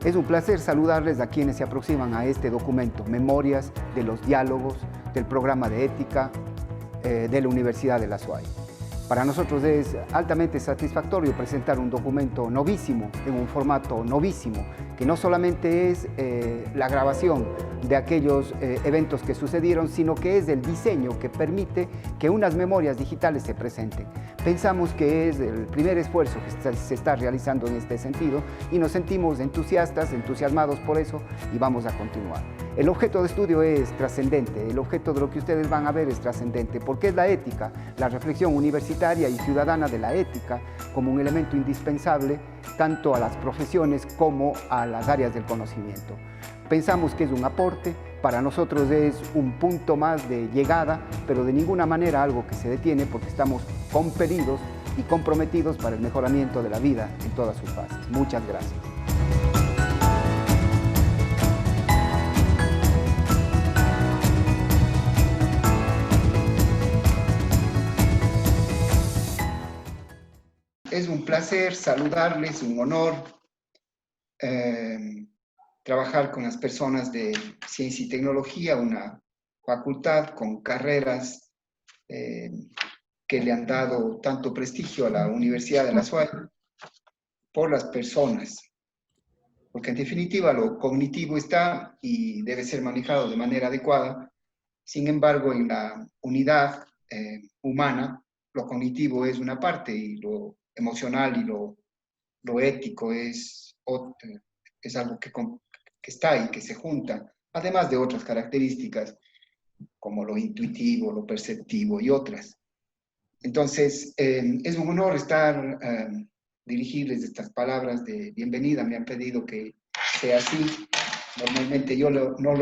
Es un placer saludarles a quienes se aproximan a este documento, Memorias de los Diálogos del Programa de Ética de la Universidad de la SUAY. Para nosotros es altamente satisfactorio presentar un documento novísimo, en un formato novísimo, que no solamente es la grabación de aquellos eventos que sucedieron, sino que es el diseño que permite que unas memorias digitales se presenten. Pensamos que es el primer esfuerzo que se está realizando en este sentido y nos sentimos entusiasmados por eso y vamos a continuar. El objeto de estudio es trascendente, el objeto de lo que ustedes van a ver es trascendente, porque es la ética, la reflexión universitaria y ciudadana de la ética como un elemento indispensable tanto a las profesiones como a las áreas del conocimiento. Pensamos que es un aporte, para nosotros es un punto más de llegada, pero de ninguna manera algo que se detiene porque estamos compelidos y comprometidos para el mejoramiento de la vida en todas sus fases. Muchas gracias. Es un placer saludarles, un honor trabajar con las personas de Ciencia y Tecnología, una facultad con carreras que le han dado tanto prestigio a la Universidad de la SUAY por las personas. Porque en definitiva lo cognitivo está y debe ser manejado de manera adecuada. Sin embargo, en la unidad humana, lo cognitivo es una parte y lo emocional y lo ético es algo que está ahí, que se junta, además de otras características como lo intuitivo, lo perceptivo y otras. Entonces, es un honor dirigirles estas palabras de bienvenida. Me han pedido que sea así. Normalmente yo no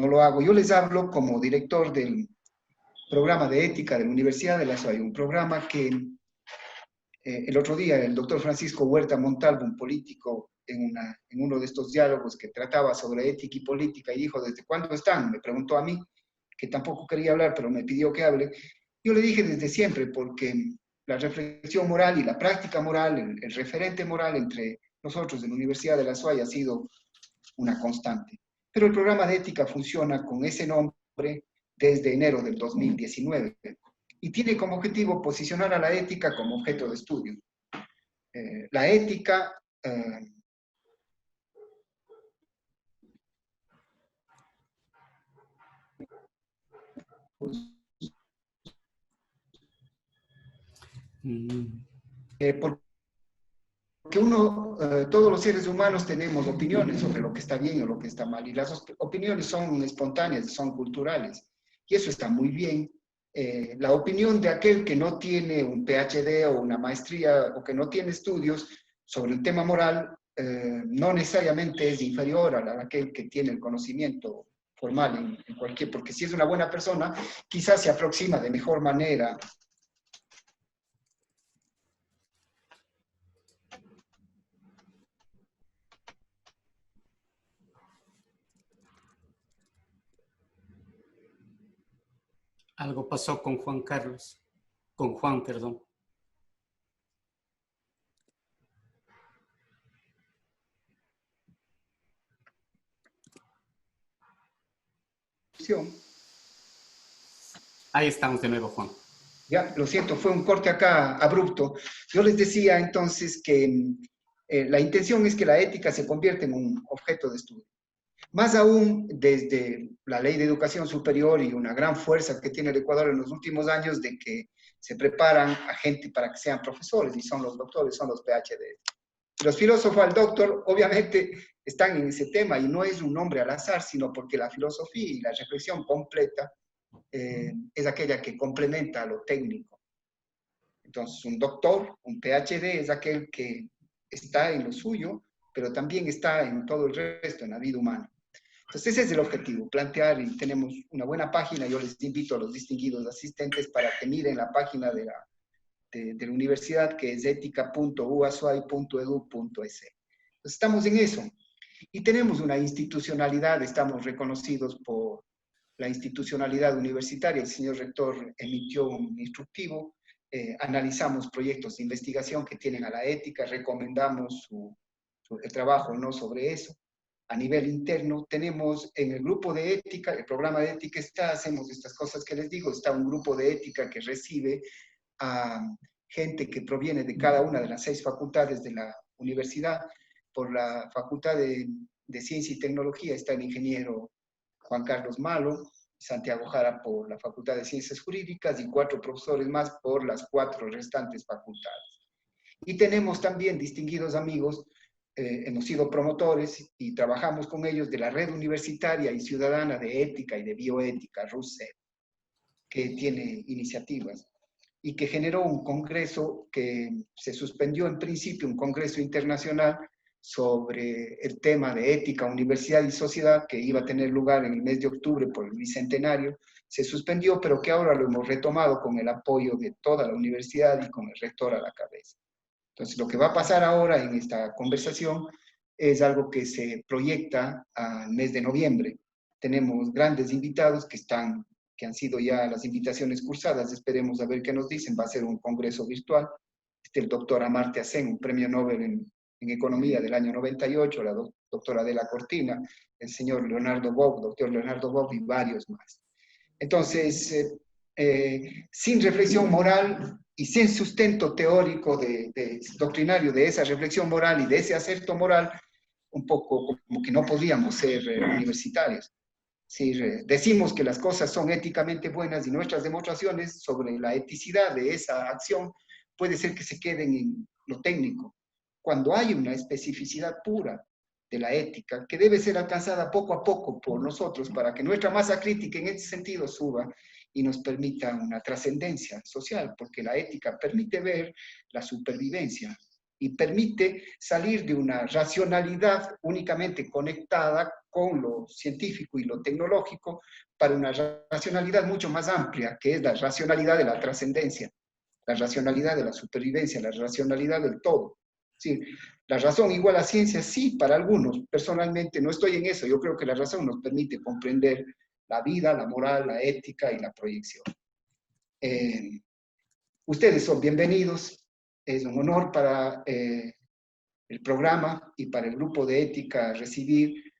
lo hago. Yo les hablo como director del programa de ética de la Universidad de la SUAY, un programa que el otro día el doctor Francisco Huerta Montalvo, un político, en uno de estos diálogos que trataba sobre ética y política, y dijo, ¿desde cuándo están? Me preguntó a mí, que tampoco quería hablar, pero me pidió que hable. Yo le dije desde siempre, porque la reflexión moral y la práctica moral, el referente moral entre nosotros en la Universidad de la SUAY ha sido una constante. Pero el programa de ética funciona con ese nombre desde enero del 2019 y tiene como objetivo posicionar a la ética como objeto de estudio. La ética porque todos los seres humanos tenemos opiniones sobre lo que está bien o lo que está mal, y las opiniones son espontáneas, son culturales, y eso está muy bien. La opinión de aquel que no tiene un PhD o una maestría o que no tiene estudios sobre el tema moral no necesariamente es inferior a aquel que tiene el conocimiento formal en cualquier, porque si es una buena persona, quizás se aproxima de mejor manera . Algo pasó con Juan Carlos, con Juan, perdón. Ahí estamos de nuevo, Juan. Ya, lo siento, fue un corte acá abrupto. Yo les decía entonces que la intención es que la ética se convierta en un objeto de estudio. Más aún desde la Ley de Educación Superior y una gran fuerza que tiene el Ecuador en los últimos años de que se preparan a gente para que sean profesores, y son los doctores, son los PhD. Los filósofos al doctor obviamente están en ese tema, y no es un nombre al azar, sino porque la filosofía y la reflexión completa es aquella que complementa a lo técnico. Entonces, un doctor, un PhD, es aquel que está en lo suyo, pero también está en todo el resto, en la vida humana. Entonces, ese es el objetivo, plantear, y tenemos una buena página. Yo les invito a los distinguidos asistentes para que miren la página de la universidad, que es etica.uasuay.edu.es. Entonces, estamos en eso. Y tenemos una institucionalidad, estamos reconocidos por la institucionalidad universitaria. El señor rector emitió un instructivo, analizamos proyectos de investigación que tienen a la ética, recomendamos su el trabajo no sobre eso. A nivel interno tenemos en el grupo de ética, el programa de ética está, hacemos estas cosas que les digo, está un grupo de ética que recibe a gente que proviene de cada una de las 6 facultades de la universidad. Por la Facultad de Ciencia y Tecnología está el ingeniero Juan Carlos Malo, Santiago Jara por la Facultad de Ciencias Jurídicas y 4 profesores más por las 4 restantes facultades. Y tenemos también distinguidos amigos, hemos sido promotores y trabajamos con ellos de la Red Universitaria y Ciudadana de Ética y de Bioética, RUSEB, que tiene iniciativas y que generó un congreso que se suspendió en principio, un congreso internacional sobre el tema de ética, universidad y sociedad, que iba a tener lugar en el mes de octubre por el Bicentenario. Se suspendió, pero que ahora lo hemos retomado con el apoyo de toda la universidad y con el rector a la cabeza. Entonces, lo que va a pasar ahora en esta conversación es algo que se proyecta al mes de noviembre. Tenemos grandes invitados que han sido ya las invitaciones cursadas, esperemos a ver qué nos dicen. Va a ser un congreso virtual. El doctor Amartya Sen, un premio Nobel en Economía del año 98, la doctora Adela Cortina, el señor Leonardo Bob, doctor Leonardo Bob y varios más. Entonces, sin reflexión moral y sin sustento teórico doctrinario de esa reflexión moral y de ese acerto moral, un poco como que no podríamos ser universitarios. Si decimos que las cosas son éticamente buenas y nuestras demostraciones sobre la eticidad de esa acción puede ser que se queden en lo técnico, cuando hay una especificidad pura de la ética que debe ser alcanzada poco a poco por nosotros para que nuestra masa crítica en ese sentido suba y nos permita una trascendencia social, porque la ética permite ver la supervivencia y permite salir de una racionalidad únicamente conectada con lo científico y lo tecnológico para una racionalidad mucho más amplia, que es la racionalidad de la trascendencia, la racionalidad de la supervivencia, la racionalidad del todo. Sí, la razón igual a ciencia, sí, para algunos. Personalmente no estoy en eso. Yo creo que la razón nos permite comprender la vida, la moral, la ética y la proyección. Ustedes son bienvenidos. Es un honor para el programa y para el grupo de ética recibir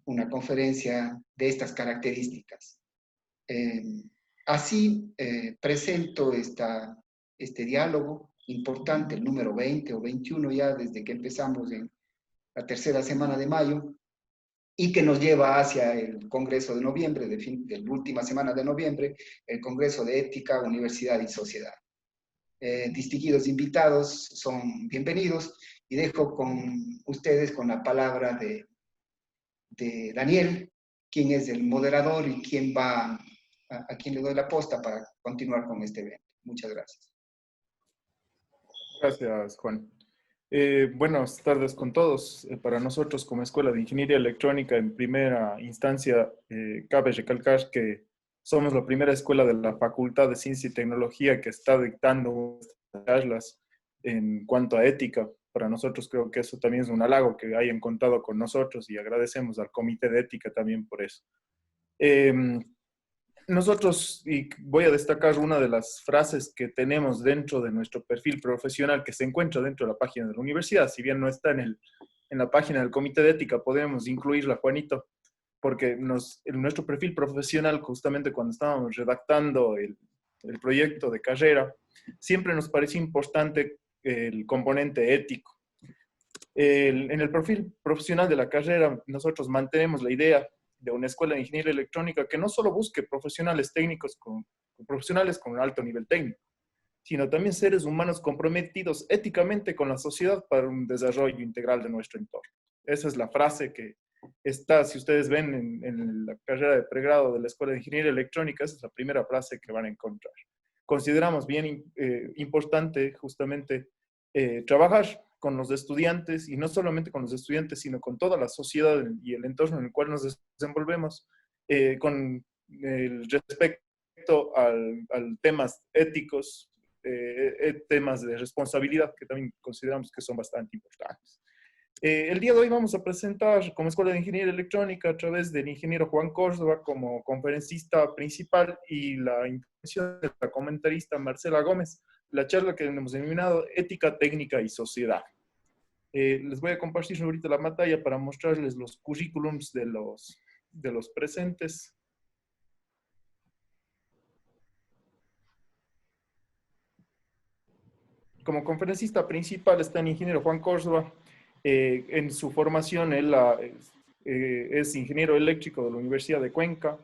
una conferencia de estas características. Así presento este diálogo importante, el número 20 o 21 ya desde que empezamos en la tercera semana de mayo, y que nos lleva hacia el Congreso de noviembre, de la última semana de noviembre, el Congreso de Ética, Universidad y Sociedad. Distinguidos invitados son bienvenidos y dejo con ustedes con la palabra de Daniel, quien es el moderador y a quien le doy la posta para continuar con este evento. Muchas gracias. Gracias, Juan. Buenas tardes con todos. Para nosotros como Escuela de Ingeniería Electrónica, en primera instancia, cabe recalcar que somos la primera escuela de la Facultad de Ciencia y Tecnología que está dictando charlas en cuanto a ética. Para nosotros creo que eso también es un halago que hayan contado con nosotros y agradecemos al Comité de Ética también por eso. Nosotros, y voy a destacar una de las frases que tenemos dentro de nuestro perfil profesional que se encuentra dentro de la página de la universidad. Si bien no está en la página del Comité de Ética, podemos incluirla, Juanito, porque en nuestro perfil profesional, justamente cuando estábamos redactando el proyecto de carrera, siempre nos pareció importante el componente ético. En el perfil profesional de la carrera, nosotros mantenemos la idea de una escuela de ingeniería electrónica que no solo busque profesionales técnicos profesionales con un alto nivel técnico, sino también seres humanos comprometidos éticamente con la sociedad para un desarrollo integral de nuestro entorno. Esa es la frase que está, si ustedes ven en la carrera de pregrado de la Escuela de Ingeniería Electrónica, esa es la primera frase que van a encontrar. Consideramos bien importante justamente trabajar con los estudiantes, y no solamente con los estudiantes, sino con toda la sociedad y el entorno en el cual nos desenvolvemos, con el respecto al temas éticos, temas de responsabilidad, que también consideramos que son bastante importantes. El día de hoy vamos a presentar como Escuela de Ingeniería Electrónica a través del ingeniero Juan Córdoba como conferencista principal y la intervención de la comentarista Marcela Gómez, la charla que hemos denominado Ética, Técnica y Sociedad. Les voy a compartir ahorita la pantalla para mostrarles los currículums de los presentes. Como conferencista principal está el ingeniero Juan Córdoba. En su formación él es ingeniero eléctrico de la Universidad de Cuenca.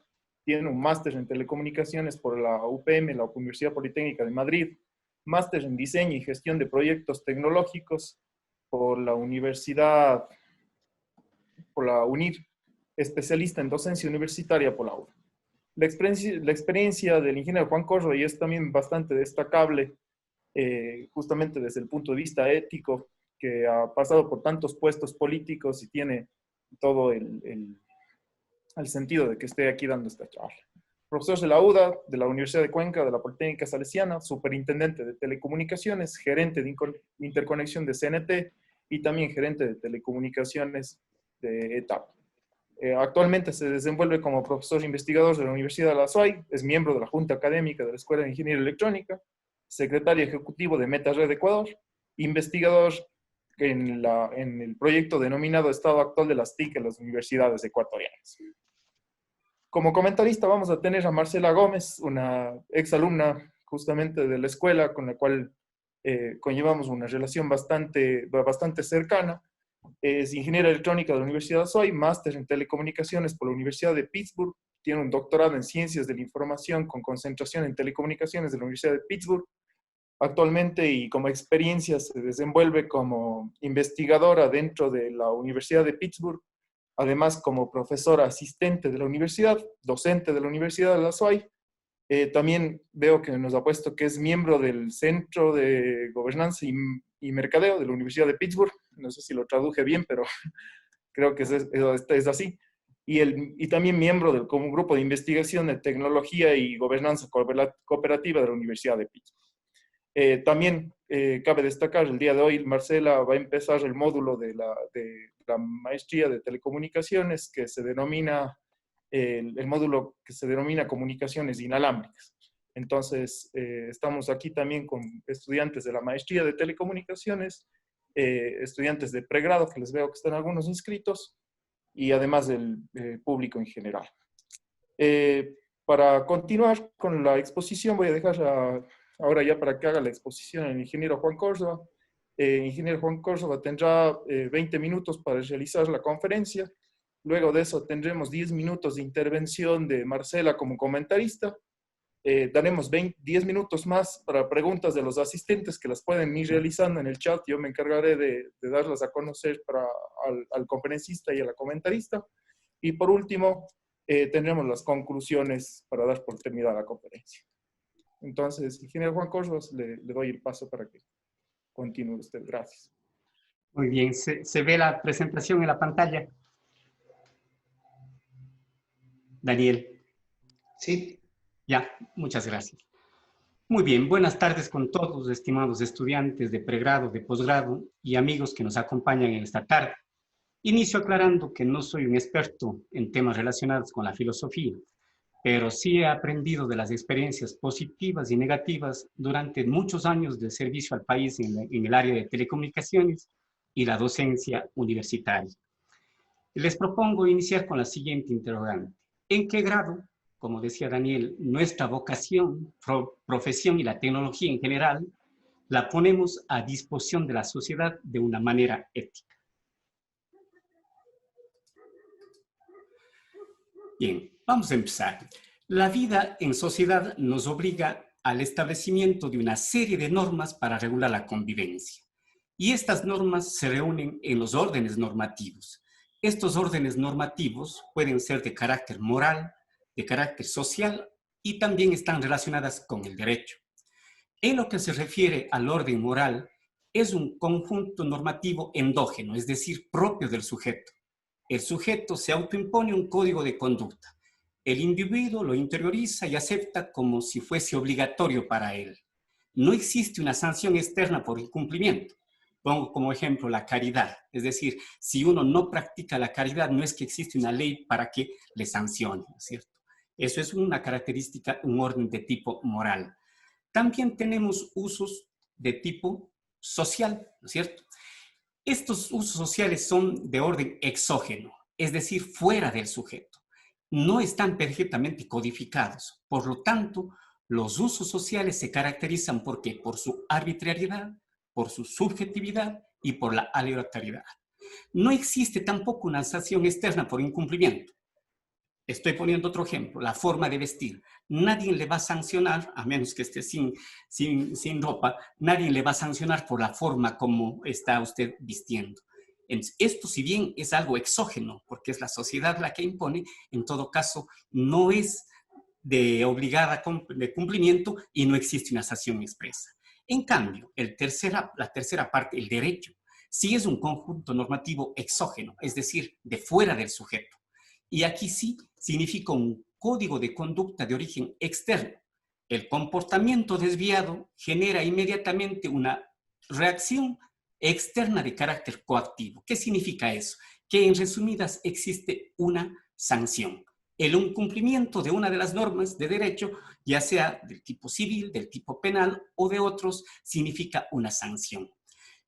Tiene un máster en telecomunicaciones por la UPM, la Universidad Politécnica de Madrid. Máster en diseño y gestión de proyectos tecnológicos por la UNIR. Especialista en docencia universitaria por la UNIR. La experiencia del ingeniero Juan Córdoba y es también bastante destacable, justamente desde el punto de vista ético, que ha pasado por tantos puestos políticos y tiene todo el sentido de que esté aquí dando esta charla. Profesor de la UDA, de la Universidad de Cuenca, de la Politécnica Salesiana, superintendente de telecomunicaciones, gerente de interconexión de CNT y también gerente de telecomunicaciones de ETAP. Actualmente se desenvuelve como profesor investigador de la Universidad de la SUAY, es miembro de la Junta Académica de la Escuela de Ingeniería Electrónica, secretario ejecutivo de MetaRed Ecuador, investigador en el proyecto denominado Estado Actual de las TIC en las universidades ecuatorianas. Como comentarista vamos a tener a Marcela Gómez, una exalumna justamente de la escuela con la cual conllevamos una relación bastante cercana. Es ingeniera electrónica de la Universidad de SUAY, máster en telecomunicaciones por la Universidad de Pittsburgh, tiene un doctorado en ciencias de la información con concentración en telecomunicaciones de la Universidad de Pittsburgh. Actualmente y como experiencia se desenvuelve como investigadora dentro de la Universidad de Pittsburgh, además como profesora asistente de la universidad, docente de la Universidad de la SUAY. También veo que nos ha puesto que es miembro del Centro de Gobernanza y Mercadeo de la Universidad de Pittsburgh. No sé si lo traduje bien, pero creo que es así. Y también miembro del como grupo de investigación de tecnología y gobernanza cooperativa de la Universidad de Pittsburgh. También cabe destacar, el día de hoy Marcela va a empezar el módulo de la maestría de telecomunicaciones que se denomina, el módulo que se denomina comunicaciones inalámbricas. Entonces, estamos aquí también con estudiantes de la maestría de telecomunicaciones, estudiantes de pregrado, que les veo que están algunos inscritos, y además del público en general. Para continuar con la exposición, voy a dejar ahora ya para que haga la exposición el ingeniero Juan Córdoba. Ingeniero Juan Córdoba tendrá 20 minutos para realizar la conferencia. Luego de eso tendremos 10 minutos de intervención de Marcela como comentarista. Daremos 10 minutos más para preguntas de los asistentes que las pueden ir realizando en el chat. Yo me encargaré de darlas a conocer al conferencista y a la comentarista. Y por último, tendremos las conclusiones para dar por terminada la conferencia. Entonces, ingeniero Juan Córdoba, le doy el paso para que continúe usted. Gracias. Muy bien, ¿se ve la presentación en la pantalla? Daniel. Sí. Ya, muchas gracias. Muy bien, buenas tardes con todos, estimados estudiantes de pregrado, de posgrado y amigos que nos acompañan en esta tarde. Inicio aclarando que no soy un experto en temas relacionados con la filosofía, pero sí he aprendido de las experiencias positivas y negativas durante muchos años de servicio al país en el área de telecomunicaciones y la docencia universitaria. Les propongo iniciar con la siguiente interrogante. ¿En qué grado, como decía Daniel, nuestra vocación, profesión y la tecnología en general la ponemos a disposición de la sociedad de una manera ética? Bien, vamos a empezar. La vida en sociedad nos obliga al establecimiento de una serie de normas para regular la convivencia. Y estas normas se reúnen en los órdenes normativos. Estos órdenes normativos pueden ser de carácter moral, de carácter social y también están relacionadas con el derecho. En lo que se refiere al orden moral, es un conjunto normativo endógeno, es decir, propio del sujeto. El sujeto se autoimpone un código de conducta. El individuo lo interioriza y acepta como si fuese obligatorio para él. No existe una sanción externa por incumplimiento. Pongo como ejemplo la caridad. Es decir, si uno no practica la caridad, no es que existe una ley para que le sancione, ¿no es cierto? Eso es una característica, un orden de tipo moral. También tenemos usos de tipo social, ¿no es cierto? Estos usos sociales son de orden exógeno, es decir, fuera del sujeto. No están perfectamente codificados. Por lo tanto, los usos sociales se caracterizan por su arbitrariedad, por su subjetividad y por la aleatoriedad. No existe tampoco una sanción externa por incumplimiento. Estoy poniendo otro ejemplo, la forma de vestir. Nadie le va a sancionar, a menos que esté sin ropa, nadie le va a sancionar por la forma como está usted vistiendo. Esto, si bien es algo exógeno, porque es la sociedad la que impone, en todo caso no es de obligada de cumplimiento y no existe una sanción expresa. En cambio, la tercera parte, el derecho, sí es un conjunto normativo exógeno, es decir, de fuera del sujeto. Y aquí sí significa un código de conducta de origen externo. El comportamiento desviado genera inmediatamente una reacción externa de carácter coactivo. ¿Qué significa eso? Que en resumidas existe una sanción. El incumplimiento de una de las normas de derecho, ya sea del tipo civil, del tipo penal o de otros, significa una sanción.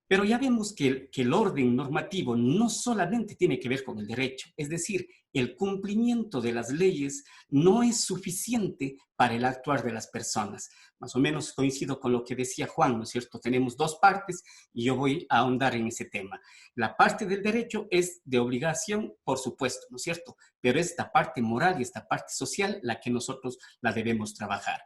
Pero ya vemos que el orden normativo no solamente tiene que ver con el derecho, es decir, el cumplimiento de las leyes no es suficiente para el actuar de las personas. Más o menos coincido con lo que decía Juan, ¿no es cierto? Tenemos dos partes y yo voy a ahondar en ese tema. La parte del derecho es de obligación, por supuesto, ¿no es cierto? Pero esta parte moral y esta parte social la que nosotros la debemos trabajar.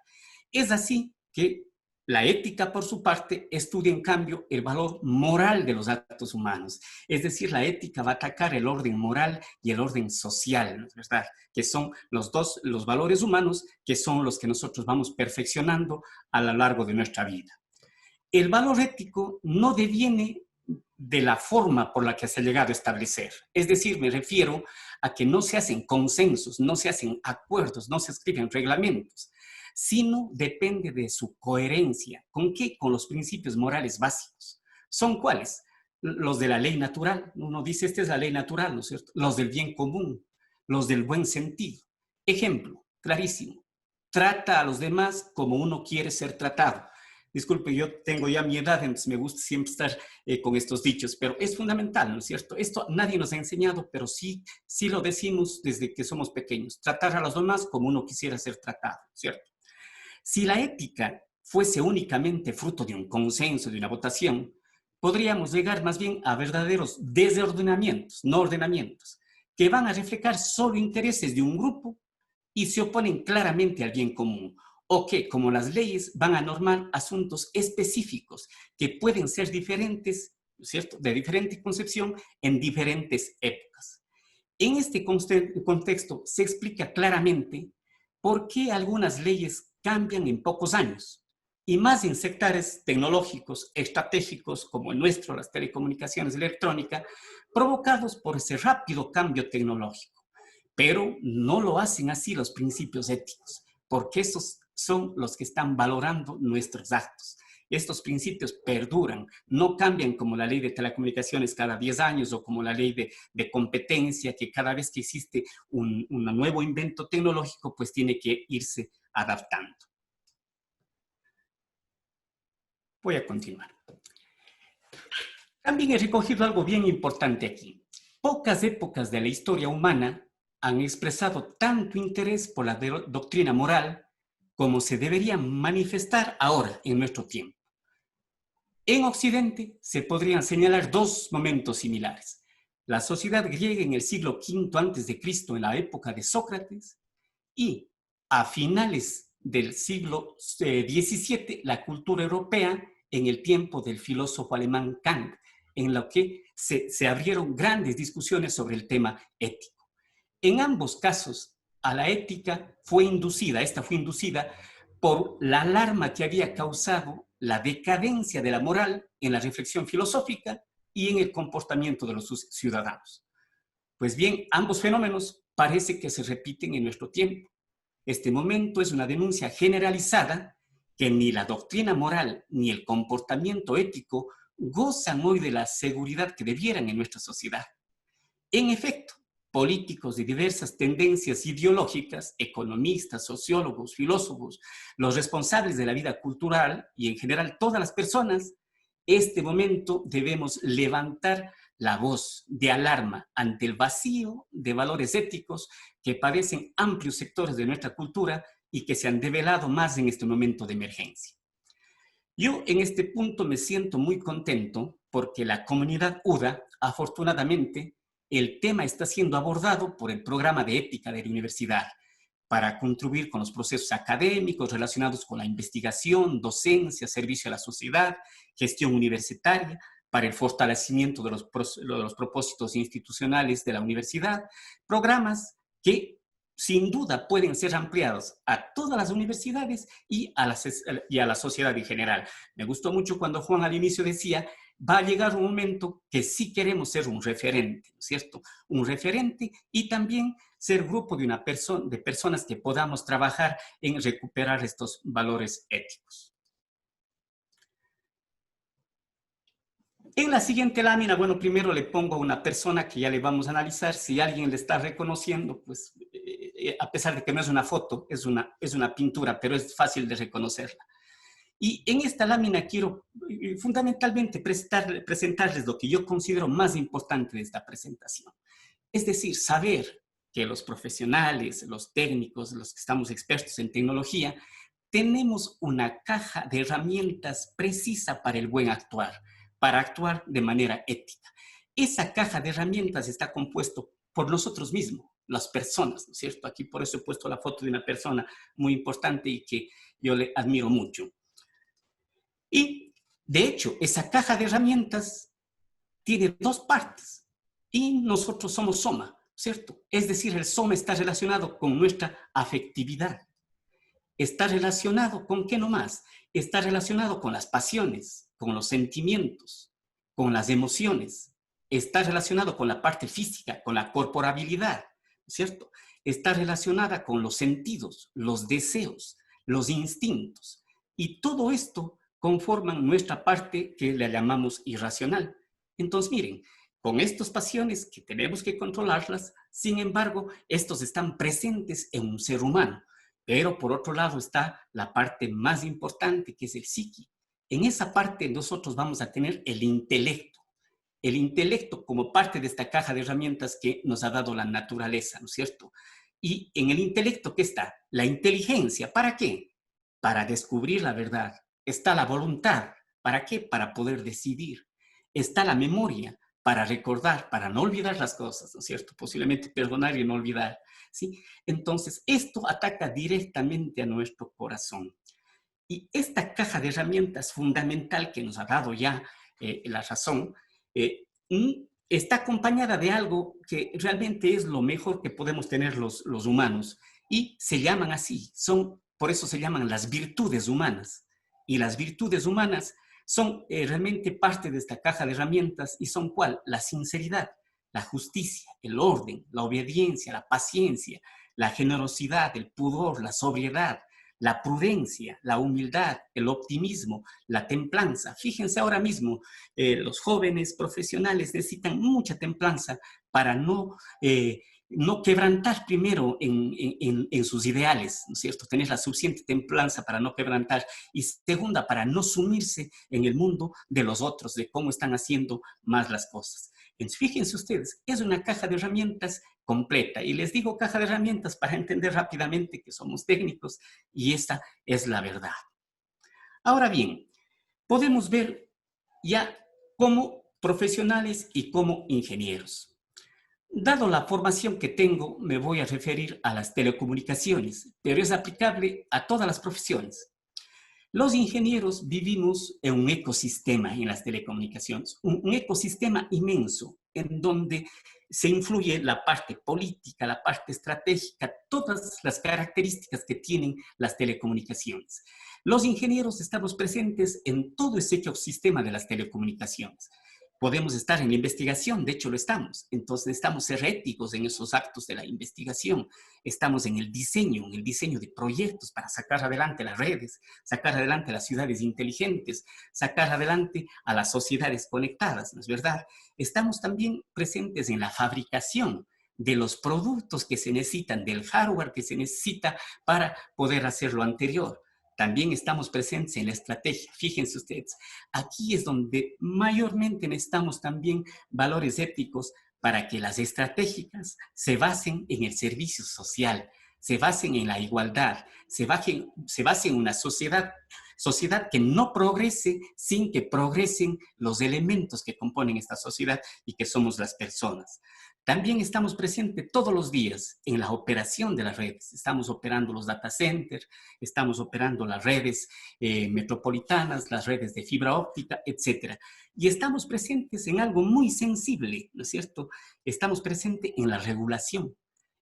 Es así que la ética, por su parte, estudia en cambio el valor moral de los actos humanos. Es decir, la ética va a atacar el orden moral y el orden social, ¿no es verdad? Que son los valores humanos, que son los que nosotros vamos perfeccionando a lo largo de nuestra vida. El valor ético no deviene de la forma por la que se ha llegado a establecer. Es decir, me refiero a que no se hacen consensos, no se hacen acuerdos, no se escriben reglamentos, sino depende de su coherencia. ¿Con qué? Con los principios morales básicos. ¿Son cuáles? Los de la ley natural. Uno dice, esta es la ley natural, ¿no es cierto? Los del bien común, los del buen sentido. Ejemplo, clarísimo. Trata a los demás como uno quiere ser tratado. Disculpe, yo tengo ya mi edad, entonces me gusta siempre estar con estos dichos, pero es fundamental, ¿no es cierto? Esto nadie nos ha enseñado, pero sí lo decimos desde que somos pequeños. Tratar a los demás como uno quisiera ser tratado, ¿cierto? Si la ética fuese únicamente fruto de un consenso, de una votación, podríamos llegar más bien a verdaderos desordenamientos, no ordenamientos, que van a reflejar solo intereses de un grupo y se oponen claramente al bien común, o que, como las leyes, van a normar asuntos específicos que pueden ser diferentes, ¿cierto?, de diferente concepción en diferentes épocas. En este contexto se explica claramente por qué algunas leyes cambian en pocos años, y más en sectores tecnológicos, estratégicos como el nuestro, las telecomunicaciones electrónicas, provocados por ese rápido cambio tecnológico. Pero no lo hacen así los principios éticos, porque esos son los que están valorando nuestros actos. Estos principios perduran, no cambian como la ley de telecomunicaciones cada 10 años o como la ley de competencia, que cada vez que existe un nuevo invento tecnológico, pues tiene que irse adaptando. Voy a continuar. También he recogido algo bien importante aquí. Pocas épocas de la historia humana han expresado tanto interés por la doctrina moral como se debería manifestar ahora en nuestro tiempo. En Occidente se podrían señalar dos momentos similares. La sociedad griega en el siglo V a.C., en la época de Sócrates, y a finales del siglo XVII, la cultura europea en el tiempo del filósofo alemán Kant, en lo que se abrieron grandes discusiones sobre el tema ético. En ambos casos, a la ética esta fue inducida por la alarma que había causado la decadencia de la moral en la reflexión filosófica y en el comportamiento de los ciudadanos. Pues bien, ambos fenómenos parece que se repiten en nuestro tiempo. Este momento es una denuncia generalizada que ni la doctrina moral ni el comportamiento ético gozan hoy de la seguridad que debieran en nuestra sociedad. En efecto, políticos de diversas tendencias ideológicas, economistas, sociólogos, filósofos, los responsables de la vida cultural y en general todas las personas este momento debemos levantar la voz de alarma ante el vacío de valores éticos que padecen amplios sectores de nuestra cultura y que se han develado más en este momento de emergencia. Yo en este punto me siento muy contento porque la comunidad UDA, afortunadamente, el tema está siendo abordado por el programa de ética de la universidad para contribuir con los procesos académicos relacionados con la investigación, docencia, servicio a la sociedad, gestión universitaria, para el fortalecimiento de los propósitos institucionales de la universidad, programas que sin duda pueden ser ampliados a todas las universidades y a la sociedad en general. Me gustó mucho cuando Juan al inicio decía, va a llegar un momento que sí queremos ser un referente, ¿no es cierto? Un referente y también ser grupo de personas que podamos trabajar en recuperar estos valores éticos. En la siguiente lámina, bueno, primero le pongo a una persona que ya le vamos a analizar. Si alguien le está reconociendo, pues a pesar de que no es una foto, es una pintura, pero es fácil de reconocerla. Y en esta lámina quiero fundamentalmente presentarles lo que yo considero más importante de esta presentación. Es decir, saber que los profesionales, los técnicos, los que estamos expertos en tecnología, tenemos una caja de herramientas precisa para el buen actuar, para actuar de manera ética. Esa caja de herramientas está compuesto por nosotros mismos, las personas, ¿no es cierto? Aquí por eso he puesto la foto de una persona muy importante y que yo le admiro mucho. Y, de hecho, esa caja de herramientas tiene dos partes y nosotros somos soma, ¿cierto? Es decir, el soma está relacionado con nuestra afectividad. Está relacionado con ¿qué nomás? Está relacionado con las pasiones, con los sentimientos, con las emociones. Está relacionado con la parte física, con la corporabilidad, ¿cierto? Está relacionada con los sentidos, los deseos, los instintos. Y todo esto conforman nuestra parte que le llamamos irracional. Entonces, miren, con estas pasiones que tenemos que controlarlas, sin embargo, estos están presentes en un ser humano. Pero por otro lado está la parte más importante, que es el psiqui. En esa parte nosotros vamos a tener el intelecto. El intelecto como parte de esta caja de herramientas que nos ha dado la naturaleza, ¿no es cierto? Y en el intelecto, ¿qué está? La inteligencia. ¿Para qué? Para descubrir la verdad. Está la voluntad. ¿Para qué? Para poder decidir. Está la memoria, para recordar, para no olvidar las cosas, ¿no es cierto? Posiblemente perdonar y no olvidar, ¿sí? Entonces, esto ataca directamente a nuestro corazón. Y esta caja de herramientas fundamental que nos ha dado ya la razón, está acompañada de algo que realmente es lo mejor que podemos tener los humanos. Y se llaman así, por eso se llaman las virtudes humanas. Y las virtudes humanas son realmente parte de esta caja de herramientas y son ¿cuál? La sinceridad, la justicia, el orden, la obediencia, la paciencia, la generosidad, el pudor, la sobriedad, la prudencia, la humildad, el optimismo, la templanza. Fíjense ahora mismo, los jóvenes profesionales necesitan mucha templanza para no quebrantar primero en sus ideales, ¿no es cierto? Tener la suficiente templanza para no quebrantar y segunda, para no sumirse en el mundo de los otros, de cómo están haciendo más las cosas. Entonces, fíjense ustedes, es una caja de herramientas completa y les digo caja de herramientas para entender rápidamente que somos técnicos y esta es la verdad. Ahora bien, podemos ver ya como profesionales y como ingenieros. Dado la formación que tengo, me voy a referir a las telecomunicaciones, pero es aplicable a todas las profesiones. Los ingenieros vivimos en un ecosistema en las telecomunicaciones, un ecosistema inmenso en donde se influye la parte política, la parte estratégica, todas las características que tienen las telecomunicaciones. Los ingenieros estamos presentes en todo ese ecosistema de las telecomunicaciones. Podemos estar en la investigación, de hecho lo estamos. Entonces necesitamos ser éticos en esos actos de la investigación. Estamos en el diseño de proyectos para sacar adelante las redes, sacar adelante las ciudades inteligentes, sacar adelante a las sociedades conectadas, ¿no es verdad? Estamos también presentes en la fabricación de los productos que se necesitan, del hardware que se necesita para poder hacer lo anterior. también estamos presentes en la estrategia. Fíjense ustedes, aquí es donde mayormente necesitamos también valores éticos para que las estratégicas se basen en el servicio social, se basen en la igualdad, se basen en una sociedad que no progrese sin que progresen los elementos que componen esta sociedad y que somos las personas. También estamos presentes todos los días en la operación de las redes. Estamos operando los data centers, estamos operando las redes metropolitanas, las redes de fibra óptica, etc. Y estamos presentes en algo muy sensible, ¿no es cierto? Estamos presentes en la regulación.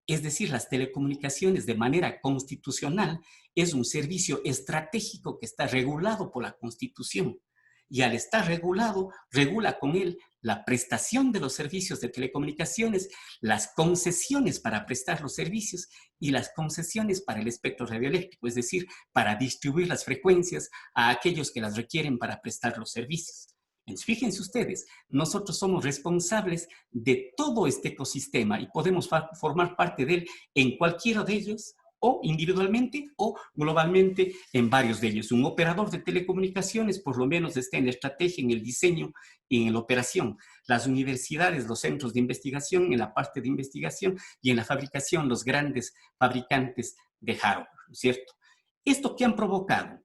Es decir, las telecomunicaciones de manera constitucional es un servicio estratégico que está regulado por la Constitución. Y al estar regulado, regula con él la prestación de los servicios de telecomunicaciones, las concesiones para prestar los servicios y las concesiones para el espectro radioeléctrico, es decir, para distribuir las frecuencias a aquellos que las requieren para prestar los servicios. Entonces, fíjense ustedes, nosotros somos responsables de todo este ecosistema y podemos formar parte de él en cualquiera de ellos, o individualmente o globalmente en varios de ellos. Un operador de telecomunicaciones por lo menos está en la estrategia, en el diseño y en la operación. Las universidades, los centros de investigación, en la parte de investigación y en la fabricación, los grandes fabricantes de hardware, ¿no es cierto? ¿Esto qué han provocado?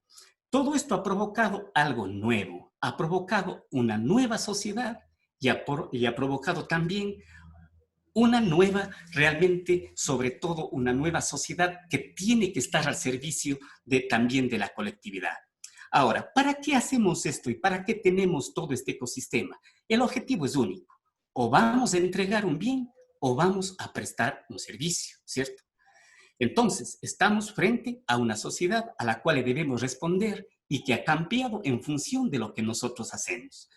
Todo esto ha provocado algo nuevo, ha provocado una nueva sociedad y ha provocado también una nueva, realmente, sobre todo una nueva sociedad que tiene que estar al servicio también de la colectividad. Ahora, ¿para qué hacemos esto y para qué tenemos todo este ecosistema? El objetivo es único. O vamos a entregar un bien o vamos a prestar un servicio, ¿cierto? Entonces, estamos frente a una sociedad a la cual debemos responder y que ha cambiado en función de lo que nosotros hacemos.